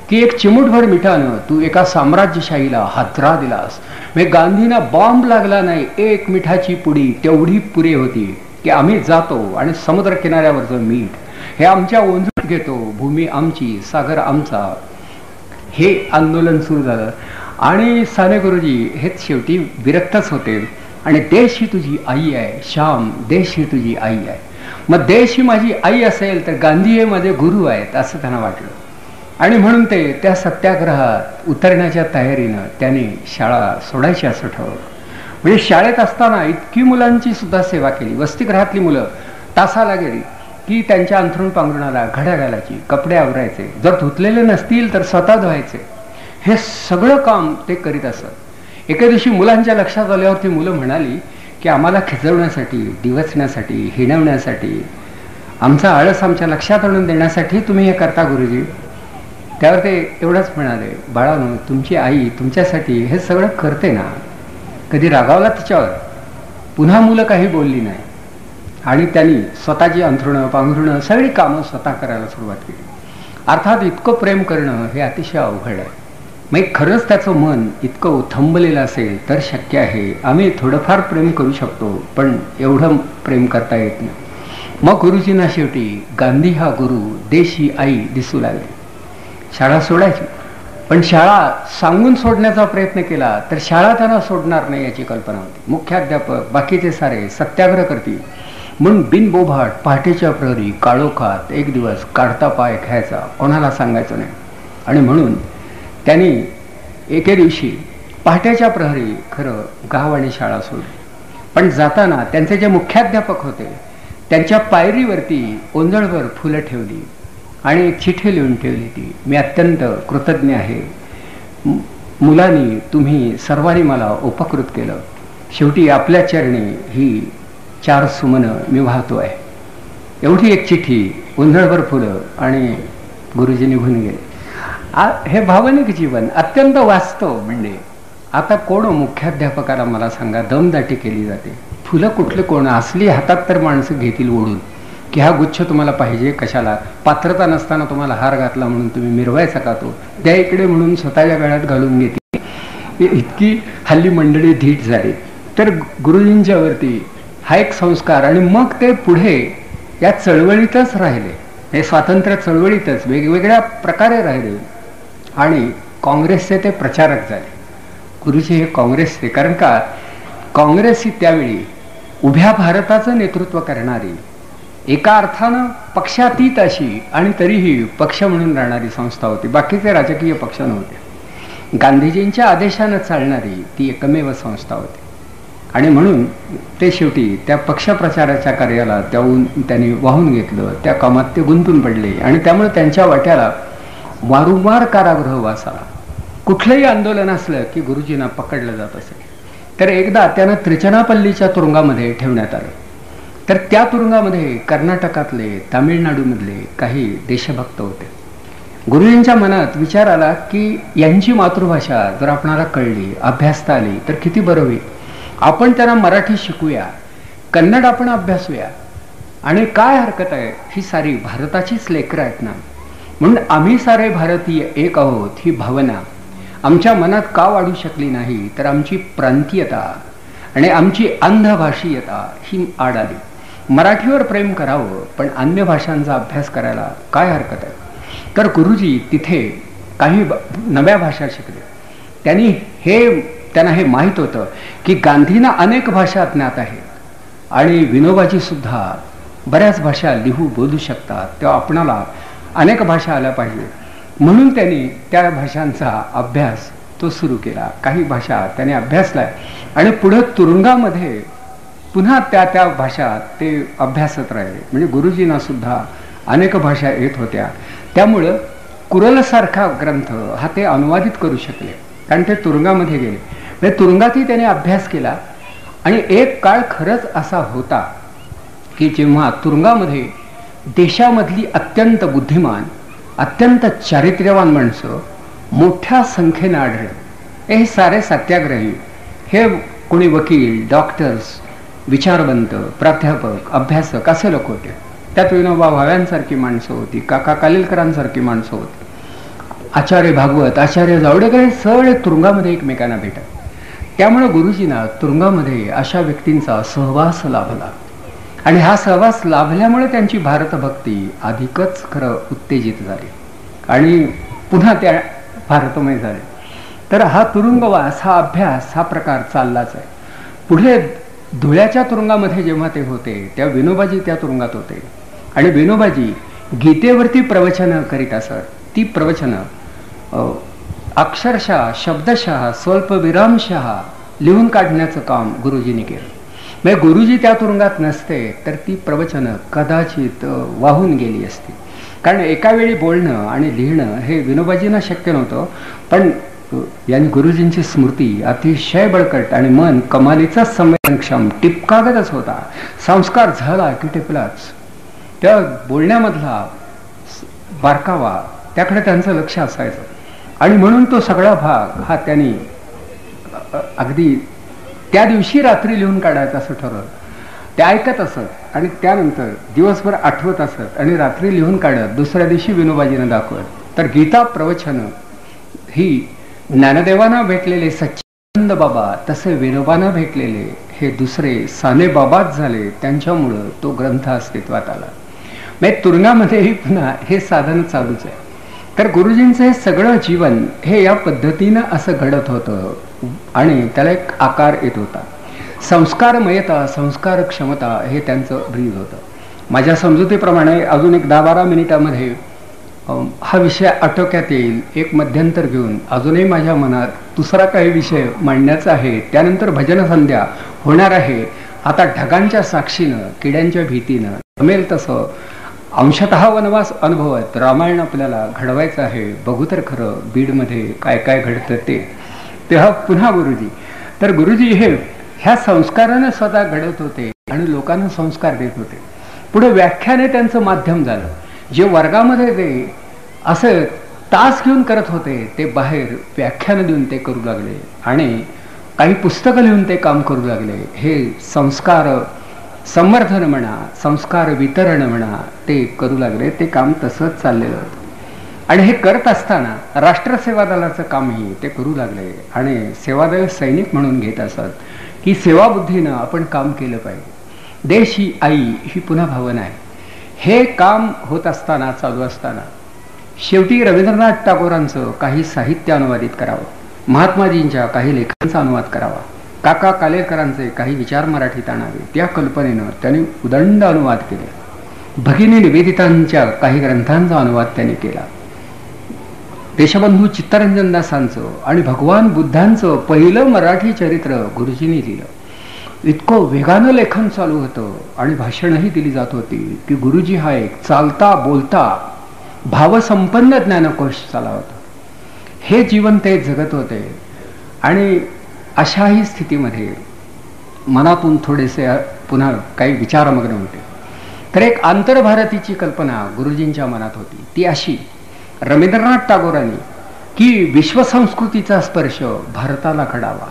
की एक चिमूटभर मिठानं तू एका साम्राज्यशाहीला हादरा दिलास. म्हणजे गांधींना बॉम्ब लागला नाही, एक मिठाची पुडी तेवढी पुरे होती की आम्ही जातो आणि समुद्र किनाऱ्यावरचं मीठ हे आमच्या ओंजळीत घेतो, भूमी आमची, सागर आमचा. हे आंदोलन सुरू झालं आणि साने गुरुजी हेच शेवटी विरक्तच होते आणि देश ही तुझी आई आहे श्याम, देश ही तुझी आई आहे. मग देश ही माझी आई असेल तर गांधी हे माझे गुरु आहेत असं त्यांना वाटलं आणि म्हणून ते त्या सत्याग्रहात उतरण्याच्या तयारीनं त्यांनी शाळा सोडायची असं ठरवलं. म्हणजे शाळेत असताना इतकी मुलांची सुद्धा सेवा केली. वसतिगृहातली मुलं तासाला गेली की त्यांच्या अंथरूण पांघरुणाला घड्या घालायची, कपडे आवरायचे, जर धुतलेले नसतील तर स्वतः धुवायचे. हे सगळं काम ते करीत असत. एके दिवशी मुलांच्या लक्षात आल्यावरती मुलं म्हणाली की आम्हाला खिजवण्यासाठी, डिवचण्यासाठी, हिणवण्यासाठी, आमचा आळस आमच्या लक्षात आणून देण्यासाठी तुम्ही हे करता गुरुजी. त्यावर ते एवढंच म्हणाले, बाळांनो तुमची आई तुमच्यासाठी हे सगळं करते ना. कधी रागावला तिच्यावर? पुन्हा मुलं काही बोलली नाही आणि त्यांनी स्वतःची अंथरुणं पांघरुणं सगळी कामं स्वतः करायला सुरुवात केली. अर्थात इतकं प्रेम करणं हे अतिशय अवघड आहे. मग खरंच त्याचं मन इतकं उथंबलेलं असेल तर शक्य आहे. आम्ही थोडंफार प्रेम करू शकतो पण एवढं प्रेम करता येत नाही. मग गुरुजींना शेवटी गांधी हा गुरु, देश ही आई दिसू लागली. शाळा सोडायची, पण शाळा सांगून सोडण्याचा प्रयत्न केला तर शाळा त्यांना सोडणार नाही याची कल्पना होती. मुख्याध्यापक बाकीचे सारे सत्याग्रह करतील म्हणून बिनबोभाट पहाटेच्या प्रहरी काळोखात एक दिवस काढता पाय घ्यायचा, कोणाला सांगायचं नाही. आणि म्हणून त्यांनी एके दिवशी पहाटेच्या प्रहरी खरं गाव आणि शाळा सोडली. पण जाताना त्यांचे जे मुख्याध्यापक होते त्यांच्या पायरीवरती ओंजळभर फुलं ठेवली आणि एक चिठ्ठी लिहून ठेवली ती, मी अत्यंत कृतज्ञ आहे. मुलांनी तुम्ही सर्वांनी मला उपकृत केलं. शेवटी आपल्या चरणी ही 4 सुमनं मी वाहतो आहे. एवढी एक चिठ्ठी, ओंजळभर फुलं आणि गुरुजी निघून गेले. हे भावनिक जीवन अत्यंत वास्तव. म्हणजे आता कोण मुख्याध्यापकाला मला सांगा दमदाटी केली जाते. फुलं कुठले कोण असली हातात तर माणसं घेतील ओढून की हा गुच्छ तुम्हाला पाहिजे कशाला, पात्रता नसताना तुम्हाला हार घातला म्हणून तुम्ही मिरवायचा का तो, द्या इकडे म्हणून स्वतःच्या गळ्यात घालून घेते. इतकी हल्ली मंडळी धीट झाली. तर गुरुजींच्या वरती हा एक संस्कार आणि मग ते पुढे या चळवळीतच राहिले. हे स्वातंत्र्य चळवळीतच वेगवेगळ्या प्रकारे राहिले आणि काँग्रेसचे ते प्रचारक झाले. गुरुजी हे काँग्रेसचे, कारण का काँग्रेस ही त्यावेळी उभ्या भारताचं नेतृत्व करणारी, एका अर्थानं पक्षातीत अशी आणि तरीही पक्ष म्हणून राहणारी संस्था होती. बाकीचे राजकीय पक्ष नव्हते. गांधीजींच्या आदेशानं चालणारी ती एकमेव संस्था होती आणि म्हणून ते शेवटी त्या पक्षप्रचाराच्या कार्याला त्यांनी वाहून घेतलं. त्या कामात ते गुंतून पडले आणि त्यामुळे त्यांच्या वाट्याला वारंवार कारागृहवास आला. कुठलंही आंदोलन असलं की गुरुजींना पकडलं जात असे. तर एकदा त्यांना त्रिचनापल्लीच्या तुरुंगामध्ये ठेवण्यात आलं. तर त्या तुरुंगामध्ये कर्नाटकातले, तामिळनाडूमधले काही देशभक्त होते. गुरुजींच्या मनात विचार आला की यांची मातृभाषा जर आपणाला कळली, अभ्यासता आली तर किती बरं होईल. आपण त्यांना मराठी शिकूया, कन्नड आपण अभ्यासूया आणि काय हरकत आहे, ही सारी भारताचीच लेकरं आहेत ना. म्हणून आम्ही सारे भारतीय एक आहोत ही भावना आमच्या मनात का वाढू शकली नाही, तर आमची प्रांतीयता आणि आमची अंधभाषीयता ही आड आली. मराठीवर प्रेम करावं पण अन्य भाषांचा अभ्यास करायला काय हरकत आहे. तर गुरुजी तिथे काही नव्या भाषा शिकले. त्यांना हे माहीत होतं की गांधींना अनेक भाषा ज्ञात आहेत आणि विनोबाजी सुद्धा बऱ्याच भाषा लिहू बोलू शकतात, तेव्हा आपणाला अनेक भाषा आल्या पाहिजे. म्हणून त्यांनी त्या भाषांचा अभ्यास तो सुरू केला. काही भाषा त्याने अभ्यासलाय आणि पुढे तुरुंगामध्ये पुन्हा त्या भाषा ते अभ्यासत राहिले. म्हणजे गुरुजींना सुद्धा अनेक भाषा येत होत्या. त्यामुळं कुरलसारखा ग्रंथ हा ते अनुवादित करू शकले कारण ते तुरुंगामध्ये गेले. म्हणजे तुरुंगातही त्याने अभ्यास केला आणि एक काळ खरंच असा होता की जेव्हा तुरुंगामध्ये देशामधली अत्यंत बुद्धिमान, अत्यंत चारित्र्यवान माणसं मोठ्या संख्येने आढळले. हे सारे सत्याग्रही, हे कोणी वकील, डॉक्टर्स, विचारवंत, प्राध्यापक, अभ्यासक असे लोक होते. त्यात विनोबा भाव्यांसारखी माणसं होती, काका कालेलकरांसारखी माणसं होती, आचार्य भागवत, आचार्य जावडेकर, हे सगळे तुरुंगामध्ये एकमेकांना भेटत. त्यामुळे गुरुजींना तुरुंगामध्ये अशा व्यक्तींचा सहवास लाभला आणि हा सहवास लाभल्यामुळे त्यांची भारतभक्ती अधिकच खरं उत्तेजित झाली आणि पुन्हा भारतमय झाले. तर हा तुरुंगवास, हा अभ्यास, हा प्रकार चाललाच आहे. पुढे धुळ्याच्या तुरुंगामध्ये जेव्हा ते होते तेव्हा विनोबाजी त्या तुरुंगात होते आणि विनोबाजी गीतेवरती प्रवचनं करीत असत. ती प्रवचनं अक्षरशः, शब्दशः, स्वल्पविरामशः लिहून काढण्याचं काम गुरुजींनी केलं. म्हणजे गुरुजी त्या तुरुंगात नसते तर ती प्रवचनं कदाचित वाहून गेली असती. कारण एका वेळी बोलणं आणि लिहिणं हे विनोबाजींना शक्य नव्हतं. पण यांनी गुरुजींची स्मृती अतिशय बळकट आणि मन कमालीचा संवेदनक्षम, टिपकागतच होता. संस्कार झाला की टिपलाच. त्या बोलण्यामधला बारकावा त्याकडे त्यांचं लक्ष असायचं आणि म्हणून तो सगळा भाग हा त्यांनी अगदी त्या दिवशी रात्री लिहून काढायचं असं ठरवलं. ते ऐकत असत आणि त्यानंतर दिवसभर आठवत असत आणि रात्री लिहून काढत दुसऱ्या दिवशी विनोबाजींना दाखवत. तर गीता प्रवचन ही ज्ञानदेवांना भेटलेले सच्चिदानंद बाबा तसे विनोबांना भेटलेले हे दुसरे साने बाबाच झाले. त्यांच्यामुळं तो ग्रंथ अस्तित्वात आला. म्हणजे तुरुंगामध्येही पुन्हा हे साधन चालूच आहे. तर गुरुजींचं हे सगळं जीवन हे या पद्धतीनं असं घडत होतं आणि त्याला एक आकार येत होता. संस्कारमयता, संस्कार क्षमता हे त्यांचं ब्रीद होतं. माझ्या समजुतीप्रमाणे अजून एक 10-12 मिनिटामध्ये हा विषय आटोक्यात येईल. एक मध्यंतर घेऊन अजूनही माझ्या मनात दुसरा काही विषय मांडण्याचा आहे. त्यानंतर भजन संध्या होणार आहे. आता ढगांच्या साक्षीनं, किड्यांच्या भीतीनं जमेल तसं अंशतः वनवास अनुभवत रामायण आपल्याला घडवायचं आहे. बघू तर खरं बीडमध्ये काय काय घडतं ते. तेव्हा पुन्हा गुरुजी. तर गुरुजी हे ह्या संस्कारानं स्वतः घडत होते आणि लोकांना संस्कार देत होते. पुढे व्याख्याने त्यांचं माध्यम झालं. जे वर्गामध्ये ते असं तास घेऊन करत होते ते बाहेर व्याख्यानं देऊन ते करू लागले आणि काही पुस्तकं लिहून ते काम करू लागले. हे संस्कार संवर्धन म्हणा, संस्कार वितरण म्हणा, ते करू लागले. ते काम तसंच चाललेलं होतं आणि हे करत असताना राष्ट्रसेवा दलाचं कामही ते करू लागले आणि सेवादल सैनिक म्हणून घेत असत की सेवाबुद्धीनं आपण काम केलं पाहिजे. देश ही आई ही पुन्हा भावना आहे. हे काम होत असताना, चालू असताना शेवटी रवींद्रनाथ टागोरांचं काही साहित्य अनुवादित करावं, महात्माजींच्या काही लेखांचा अनुवाद करावा, काका कालेकरांचे काही विचार मराठीत आणावे, त्या कल्पनेनं त्यांनी उदंड अनुवाद केले. भगिनी निवेदितांच्या काही ग्रंथांचा अनुवाद त्यांनी केला. देशबंधू चित्तरंजन दासांचं आणि भगवान बुद्धांचं पहिलं मराठी चरित्र गुरुजींनी लिहिलं. इतकं वेगानं लेखन चालू होतं आणि भाषणही दिली जात होती की गुरुजी हा एक चालता बोलता भावसंपन्न ज्ञानकोश चाला होता. हे जीवन ते जगत होते आणि अशाही स्थितीमध्ये मनातून थोडेसे पुन्हा काही विचारमग्न होते. तर एक आंतरभारतीची कल्पना गुरुजींच्या मनात होती. ती अशी, रवींद्रनाथ टागोरांनी की विश्वसंस्कृतीचा स्पर्श भारताला घडावा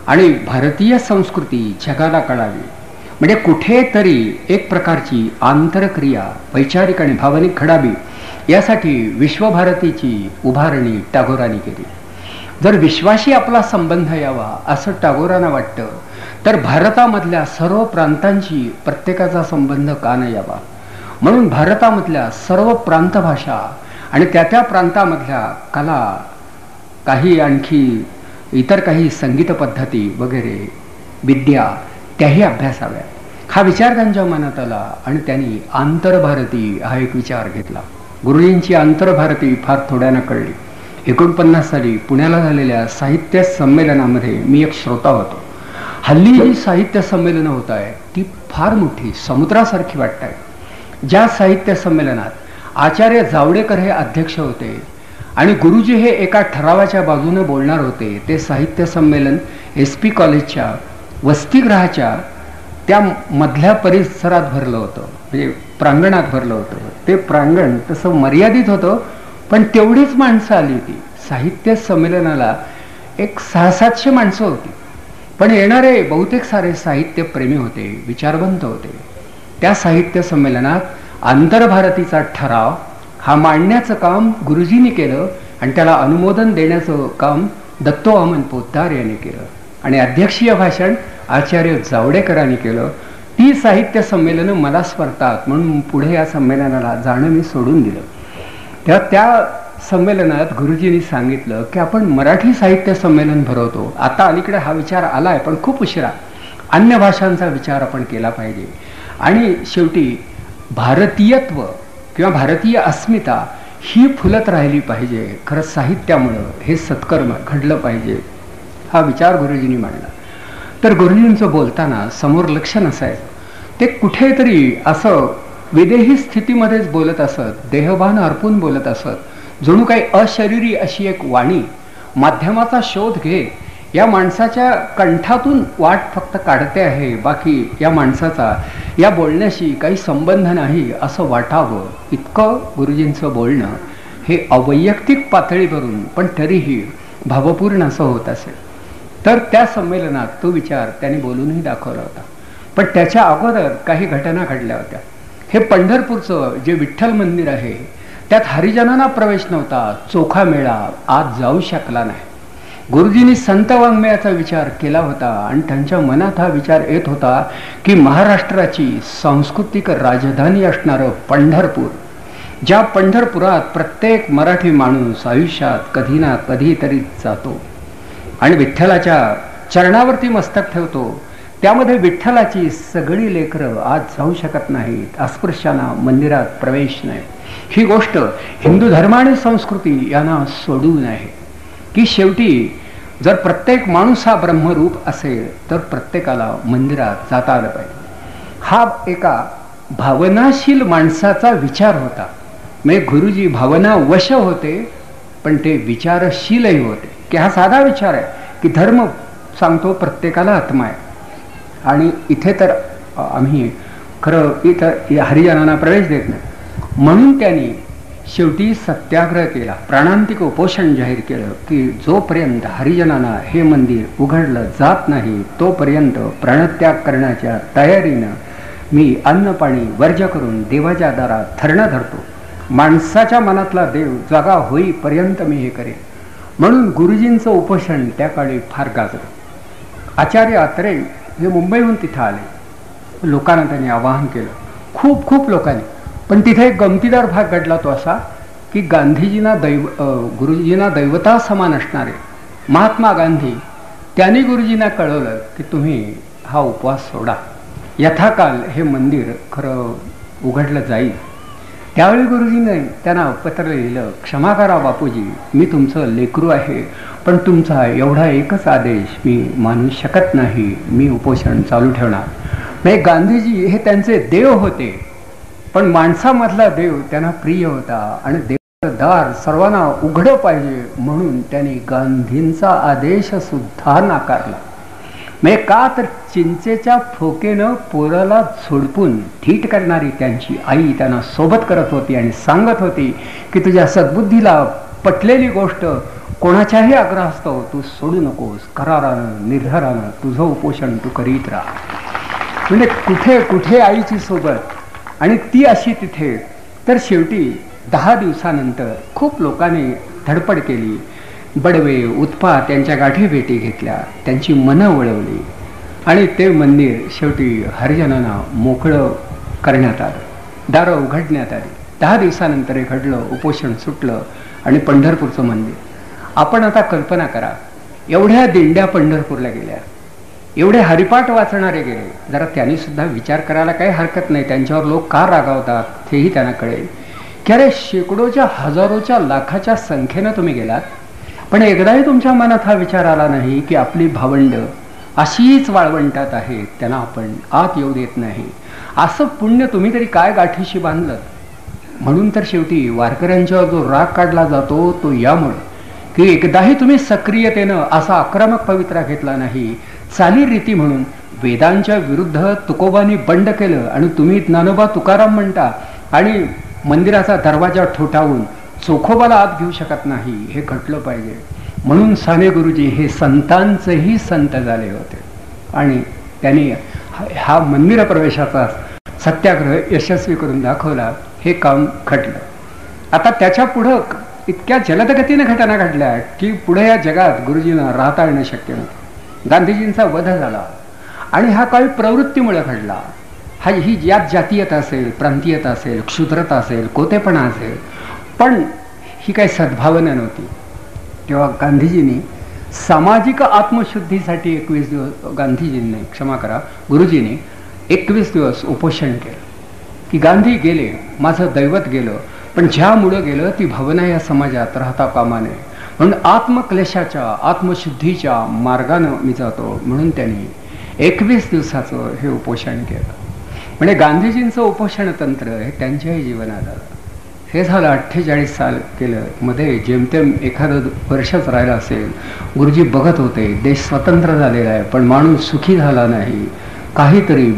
आणि भारतीय संस्कृती जगाला कळावी. म्हणजे कुठेतरी एक प्रकारची आंतरक्रिया वैचारिक आणि भावनिक घडावी, यासाठी विश्वभारतीची उभारणी टागोरांनी केली. जर विश्वाशी आपला संबंध यावा असं टागोरांना वाटतं तर भारतामधल्या सर्व प्रांतांची प्रत्येकाचा संबंध का न यावा. म्हणून भारतामधल्या सर्व प्रांतभाषा आणि त्या प्रांतामधल्या कला, काही आणखी इतर काही संगीत पद्धती वगैरे विद्या त्याही अभ्यासाव्या. हा विचार त्यांच्या मनात आला आणि त्यांनी आंतरभारती हा एक विचार घेतला. गुरुजींची आंतरभारती फार थोड्यानं कळली. 49 साली पुण्याला झालेल्या साहित्य संमेलनामध्ये मी एक श्रोता होतो. हल्ली जी साहित्य संमेलनं होत आहे ती फार मोठी समुद्रासारखी वाटत आहे. ज्या साहित्य संमेलनात आचार्य जावडेकर हे अध्यक्ष होते आणि गुरुजी हे एका ठरावाच्या बाजूने बोलणार होते, ते साहित्य संमेलन SP कॉलेजच्या वसतिगृहाच्या त्या मधल्या परिसरात भरलं होतं, म्हणजे प्रांगणात भरलं होतं. ते प्रांगण तसं मर्यादित होतं पण तेवढीच माणसं आली होती. साहित्य संमेलनाला एक 600-700 माणसं होती पण येणारे बहुतेक सारे साहित्यप्रेमी होते, विचारवंत होते. त्या साहित्य संमेलनात आंतरभारतीचा ठराव हा मांडण्याचं काम गुरुजींनी केलं आणि त्याला अनुमोदन देण्याचं काम दत्तोवामन पोद्दार यांनी केलं आणि अध्यक्षीय भाषण आचार्य जावडेकरांनी केलं. ती साहित्य संमेलनं मला स्मरतात म्हणून पुढे या संमेलनाला जाणं मी सोडून दिलं. तेव्हा त्या संमेलनात गुरुजींनी सांगितलं की आपण मराठी साहित्य संमेलन भरवतो. आता अलीकडे हा विचार आलाय, पण खूप उशिरा. अन्य भाषांचा विचार आपण केला पाहिजे. आणि शेवटी भारतीयत्व किंवा भारतीय अस्मिता ही फुलत राहिली पाहिजे. खरं साहित्यामुळं हे सत्कर्म घडलं पाहिजे, हा विचार गुरुजींनी मांडला. तर गुरुजींचं बोलताना समोर लक्ष नसायचं. ते कुठेतरी असं विदेही स्थितीमध्येच बोलत असत, देहभान अर्पून बोलत असत. जणू काही अशरीरी अशी एक वाणी, माध्यमाचा शोध घे, या माणसाच्या कंठातून वाट फक्त काढते आहे, बाकी या माणसाचा या बोलण्याशी काही संबंध नाही असं वाटावं. इतकं गुरुजींचं बोलणं हे अवैयक्तिक पातळीवरून पण तरीही भावपूर्ण असं होत असेल. तर त्या संमेलनात तो विचार त्यांनी बोलूनही दाखवला होता. पण त्याच्या अगोदर काही घटना घडल्या होत्या. हे पंढरपूरचं जे विठ्ठल मंदिर आहे त्यात हरिजनांना प्रवेश नव्हता. चोखा मेळा आत जाऊ शकला नाही. गुरुजींनी संत वाङ्मयाचा विचार केला होता आणि त्यांच्या मनात हा विचार येत होता की महाराष्ट्राची सांस्कृतिक राजधानी असणारं पंढरपूर, ज्या पंढरपुरात प्रत्येक मराठी माणूस आयुष्यात कधी ना कधीतरी जातो आणि विठ्ठलाच्या चरणावरती मस्तक ठेवतो, त्यामध्ये विठ्ठलाची सगळी लेकरं आज जाऊ शकत नाहीत. अस्पृश्यांना मंदिरात प्रवेश नाही. ही गोष्ट हिंदू धर्म आणि संस्कृती यांना सोडू नये की शेवटी जर प्रत्येक माणूस हा ब्रह्मरूप असेल तर प्रत्येकाला मंदिरात जाता आलं पाहिजे. हा एका भावनाशील माणसाचा विचार होता. म्हणजे गुरुजी भावना वश होते पण ते विचारशीलही होते. की हा साधा विचार आहे की धर्म सांगतो प्रत्येकाला आत्मा आहे आणि इथे तर आम्ही खरं इथं हरिजनांना प्रवेश देत नाही. म्हणून त्यांनी शेवटी सत्याग्रह केला, प्राणांतिक उपोषण जाहीर केलं की जोपर्यंत हरिजनांना हे मंदिर उघडलं जात नाही तोपर्यंत प्राणत्याग करण्याच्या तयारीनं मी अन्न पाणी वर्ज्य करून देवाच्या दारात धरणं धरतो. माणसाच्या मनातला देव जागा होईपर्यंत मी हे करेन. म्हणून गुरुजींचं उपोषण त्या काळी फार गाजलं. आचार्य अत्रे हे मुंबईहून तिथं आले. लोकांना त्यांनी आवाहन केलं, खूप लोकांनी. पण तिथे एक गमतीदार भाग घडला तो असा की गांधीजींना गुरुजींना दैवता समान असणारे महात्मा गांधी त्यांनी गुरुजींना कळवलं की तुम्ही हा उपवास सोडा, यथाकाल हे मंदिर खरं उघडलं जाईल. त्यावेळी गुरुजींनी त्यांना पत्र लिहिलं, क्षमा करा बापूजी, मी तुमचं लेकरू आहे, पण तुमचा एवढा एकच आदेश मी मानू शकत नाही, मी उपोषण चालू ठेवणार. म्हणजे गांधीजी हे त्यांचे देव होते पण माणसामधला देव त्यांना प्रिय होता आणि देवाचं दार सर्वांना उघडं पाहिजे म्हणून त्यांनी गांधींचा आदेश सुद्धा नाकारला. म्हणजे का तर चिंचेच्या फोकेनं पोराला झोडपून थीट करणारी त्यांची आई त्यांना सोबत करत होती आणि सांगत होती की तुझ्या सद्बुद्धीला पटलेली गोष्ट कोणाच्याही आग्रहास्तव तू सोडू नकोस, करारानं निर्धारानं तुझं उपोषण तू करीत राहा. म्हणजे कुठे कुठे आईची सोबत आणि ती अशी तिथे. तर शेवटी 10 दिवसानंतर खूप लोकांनी धडपड केली. बडवे उत्पात त्यांच्या गाठी भेटी घेतल्या, त्यांची मनं वळवली आणि ते मंदिर शेवटी हरिजनांना मोकळं करण्यात आलं, दारं उघडण्यात आली. 10 दिवसानंतर हे घडलं, उपोषण सुटलं आणि पंढरपूरचं मंदिर. आपण आता कल्पना करा, एवढ्या दिंड्या पंढरपूरला गेल्या, एवढे हरिपाठ वाचणारे गेले. जरा त्यांनी सुद्धा विचार करायला काही हरकत नाही, त्यांच्यावर लोक का रागावतात हेही त्यांना कळेल की अरे शेकडोच्या हजारोच्या लाखाच्या संख्येनं तुम्ही गेलात पण एकदाही तुमच्या मनात हा विचार आला नाही की आपली भावंड अशीच वाळवंटात आहेत, त्यांना आपण आत येऊ देत नाही. असं पुण्य तुम्ही तरी काय गाठीशी बांधलं. म्हणून तर शेवटी वारकऱ्यांच्यावर जो राग काढला जातो तो यामुळे की एकदाही तुम्ही सक्रियतेनं असा आक्रमक पवित्रा घेतला नाही. चालीरीती म्हणून वेदांच्या विरुद्ध तुकोबांनी बंड केलं आणि तुम्ही ज्ञानोबा तुकाराम म्हणता आणि मंदिराचा दरवाजा ठोठावून चोखोबाला आत घेऊ शकत नाही. हे घडलं पाहिजे. म्हणून साने गुरुजी हे संतांचेही संत झाले होते आणि त्यांनी हा मंदिर प्रवेशाचा सत्याग्रह यशस्वी करून दाखवला. हे काम घडलं. आता त्याच्या पुढं इतक्या जलदगतीने घटना घडल्या की पुढे या जगात गुरुजींना राहता येणं शक्य नव्हतं. गांधीजींचा वध झाला आणि हा काही प्रवृत्तीमुळे घडला. ही यात जातीयता असेल, प्रांतीयता असेल, क्षुद्रता असेल, कोतेपणा असेल, पण ही काही सद्भावना नव्हती. तेव्हा गांधीजींनी सामाजिक आत्मशुद्धीसाठी 21 दिवस, गांधीजींनी क्षमा करा, गुरुजींनी 21 दिवस उपोषण केलं. की गांधी गेले, माझं दैवत गेलं, पण ज्यामुळं गेलं ती भावना या समाजात राहता कामा नये, म्हणून आत्मक्लेशाच्या आत्मशुद्धीच्या मार्गानं मी जातो. म्हणून त्यांनी 21 दिवसाचं हे उपोषण केलं. म्हणजे गांधीजींचं उपोषण तंत्र हे त्यांच्याही जीवनात आलं. हे झालं 48 साल केलं. मध्ये जेमतेम एखादं वर्षच राहिलं असेल. गुरुजी बघत होते देश स्वतंत्र झालेला आहे, पण माणूस सुखी झाला नाही, काहीतरी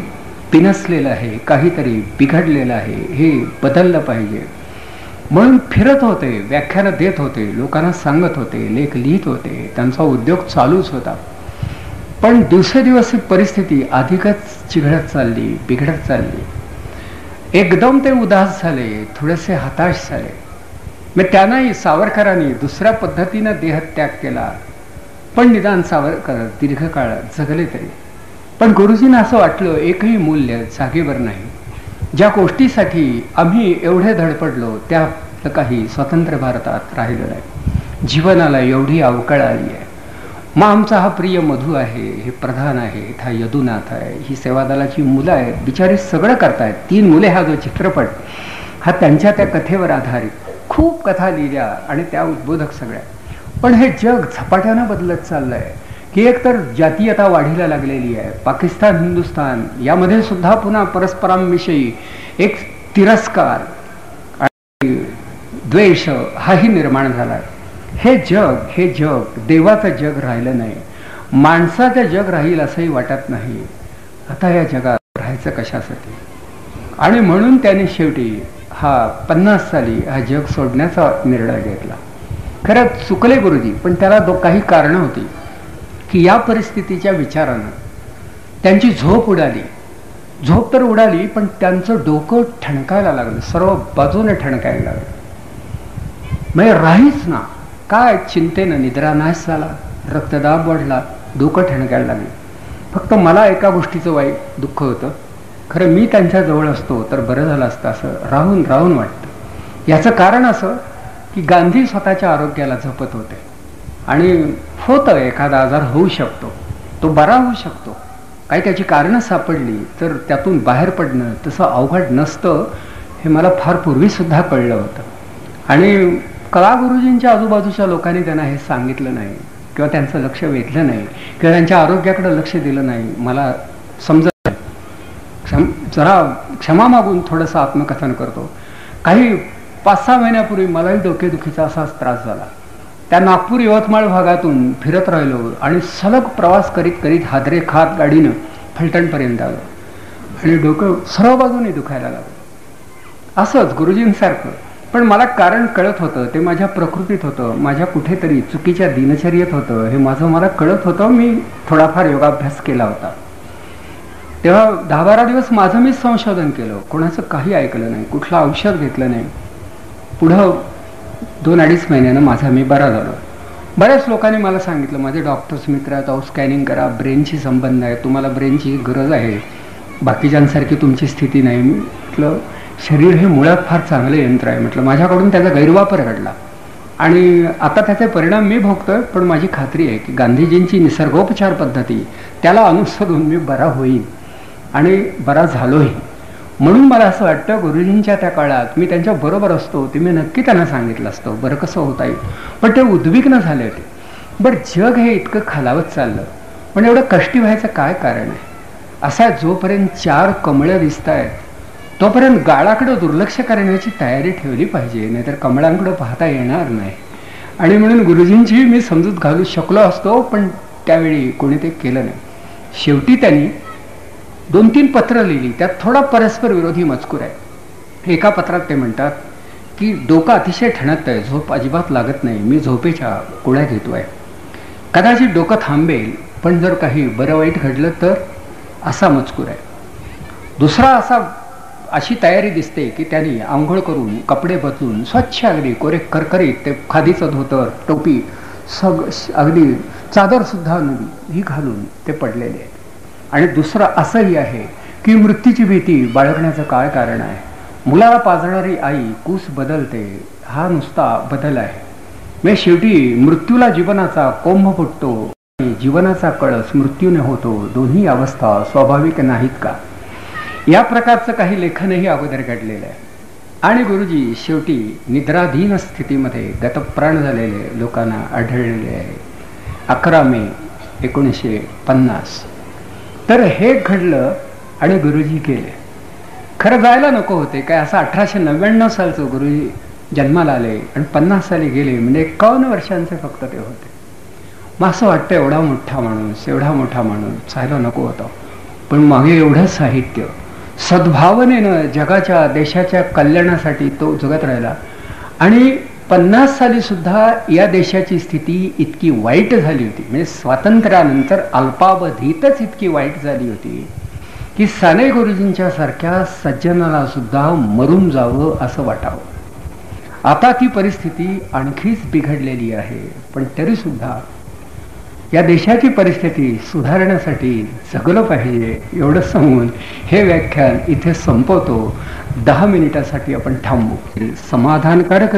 पिनसलेलं आहे, काहीतरी बिघडलेलं आहे, हे बदललं पाहिजे. म्हणून फिरत होते, व्याख्यानं देत होते, लोकांना सांगत होते, लेख लिहित होते, त्यांचा उद्योग चालूच होता. पण दिवसेदिवस ही परिस्थिती अधिकच चिघळत चालली, बिघडत चालली. एकदम ते उदास झाले, थोडेसे हताश झाले. मग त्यांनाही सावरकरांनी दुसऱ्या पद्धतीनं देहत्याग केला, पण निदान सावरकर दीर्घकाळ जगले तरी. पण गुरुजींना असं वाटलं एकही मूल्य जागेवर नाही. ज्या गोष्टीसाठी आम्ही एवढे धडपडलो त्या काही स्वतंत्र भारतात राहिलं नाही. जीवनाला एवढी अवकळ आली आहे. मग आमचा हा प्रिय मधू आहे, हे प्रधान आहेत, हा यदुनाथ आहे, ही सेवादलाची मुलं आहेत, बिचारी सगळं करतायत. 3 मुले हा जो चित्रपट हा त्यांच्या त्या कथेवर आधारित. खूप कथा लिहिल्या आणि त्या उद्बोधक सगळ्या. पण हे जग झपाट्यानं बदलत चाललं आहे की एकतर जातीयता वाढीला लागलेली आहे. पाकिस्तान हिंदुस्थान यामध्ये सुद्धा पुन्हा परस्परांविषयी एक तिरस्कार आणि द्वेष हाही निर्माण झाला. हे जग देवाचं जग राहिलं नाही, माणसाचं जग राहील असंही वाटत नाही. आता या जगात राहायचं कशासाठी? आणि म्हणून त्यांनी शेवटी हा 50 साली हा जग सोडण्याचा निर्णय घेतला. खरं चुकले गुरुजी, पण त्याला काही कारणं होती की या परिस्थितीच्या विचारानं त्यांची झोप उडाली. झोप तर उडाली, पण त्यांचं डोकं ठणकायला लागलं, सर्व बाजूने ठणकायला लागलं. म्हणजे राहीच ना, काय चिंतेनं निद्रानाश झाला, रक्तदाब वाढला, डोकं ठणकायला लागलं. फक्त मला एका गोष्टीचं वाईट दुःख होतं. खरं मी त्यांच्या जवळ असतो तर बरं झालं असतं असं राहून राहून वाटतं. याचं कारण असं की गांधी स्वतःच्या आरोग्याला जपत होते आणि होतं एखादा आजार होऊ शकतो, तो बरा होऊ शकतो. काही त्याची कारणं सापडली तर त्यातून बाहेर पडणं तसं अवघड नसतं, हे मला फार पूर्वीसुद्धा कळलं होतं. आणि कला गुरुजींच्या आजूबाजूच्या लोकांनी त्यांना हे सांगितलं नाही किंवा त्यांचं लक्ष वेधलं नाही किंवा त्यांच्या आरोग्याकडे लक्ष दिलं नाही. मला समजत जरा क्षमा मागून थोडंसं आत्मकथन करतो. काही 5-6 महिन्यापूर्वी मलाही डोकेदुखीचा असाच त्रास झाला. त्या नागपूर यवतमाळ भागातून फिरत राहिलो आणि सलग प्रवास करीत करीत हादरे खात गाडीनं फलटणपर्यंत आलो आणि डोकं सर्व बाजूने दुखायला लागलं. असंच गुरुजींसारखं. पण मला कारण कळत होतं, ते माझ्या प्रकृतीत होतं, माझ्या कुठेतरी चुकीच्या दिनचर्येत होतं, हे मला कळत होतं. मी थोडाफार योगाभ्यास केला होता. तेव्हा 10-12 दिवस माझं मीच संशोधन केलं, कोणाचं काही ऐकलं नाही, कुठलं औषध घेतलं नाही. पुढं 2-2.5 महिन्यानं माझा मी बरा झालो. बऱ्याच लोकांनी मला सांगितलं, माझे डॉक्टर्स मित्र आहेत, अहो स्कॅनिंग करा, ब्रेनशी संबंध आहे, तुम्हाला ब्रेनची गरज आहे, बाकीच्यांसारखी तुमची स्थिती नाही. मी म्हटलं शरीर हे मुळात फार चांगलं यंत्र आहे. म्हटलं माझ्याकडून त्याचा गैरवापर घडला आणि आता त्याचे परिणाम मी भोगतोय. पण माझी खात्री आहे की गांधीजींची निसर्गोपचार पद्धती त्याला अनुसरून मी बरा होईन आणि बरा झालोही. म्हणून मला असं वाटतं गुरुजींच्या त्या काळात मी त्यांच्या बरोबर असतो ते मी नक्की त्यांना सांगितलं असतं बरं कसं होता येईल. पण ते उद्विग्न झाले होते. बरं जग हे इतकं खालावत चाललं, पण एवढं कष्टी व्हायचं काय कारण आहे? असा जोपर्यंत 4 कमळं दिसत आहेत तोपर्यंत गाळाकडं दुर्लक्ष करण्याची तयारी ठेवली पाहिजे, नाहीतर कमळांकडं पाहता येणार नाही. आणि म्हणून गुरुजींची मी समजूत घालू शकलो असतो, पण त्यावेळी कोणी ते केलं नाही. शेवटी त्यांनी 2-3 पत्र लिहिली, त्यात थोडा परस्पर विरोधी मजकूर आहे. एका पत्रात ते म्हणतात की डोकं अतिशय ठणकत आहे, झोप अजिबात लागत नाही, मी झोपेच्या गोळ्या घेतोय, कदाचित डोकं थांबेल, पण जर काही बरं वाईट घडलं तर, असा मजकूर आहे. दुसरा अशी तयारी दिसते की त्यांनी आंघोळ करून कपडे बदलून स्वच्छ अगदी कोरे करकरीत ते खादीचं धोतर, टोपी, अगदी चादरसुद्धा नवी ही घालून ते पडलेले आहेत. आणि दुसरं असंही आहे की मृत्यूची भीती बाळगण्याचं काय कारण आहे? मुलाला पाजणारी आई कूस बदलते, हा नुसता बदल आहे. म्हणजे शेवटी मृत्यूला जीवनाचा कोंभ फुटतो, जीवनाचा कळस मृत्यूने होतो. दोन्ही अवस्था स्वाभाविक नाहीत का? या प्रकारचं काही लेखनही अगोदर घडलेलं आहे. आणि गुरुजी शेवटी निद्राधीन स्थितीमध्ये गतप्राण झालेले लोकांना आढळलेले आहे. 11 मे 1950. तर हे घडलं आणि गुरुजी गेले. खरं जायला नको होते काय, असं 1899 सालचं गुरुजी जन्माला आले आणि 50 साली गेले, म्हणजे 51 वर्षांचे फक्त ते होते. मग असं वाटतं एवढा मोठा माणूस जायला नको होता. पण मागे एवढं साहित्य सद्भावनेनं जगाच्या देशाच्या कल्याणासाठी तो जगत राहिला. आणि 50 साली सुद्धा या देशाची स्थिती इतकी वाईट झाली होती, म्हणजे स्वातंत्र्यानंतर अल्पावधीतच इतकी वाईट झाली होती की साने गुरुजींच्या सारख्या सज्जनाला सुद्धा मरून जावं असं वाटावं. आता ती परिस्थिती आणखीच बिघडलेली आहे. पण तरी सुद्धा या देशाची परिस्थिती सुधारण्यासाठी जगलं पाहिजे एवढं सांगून हे व्याख्यान इथे संपवतो. 10 मिनिटासाठी आपण थांबू. समाधानकारक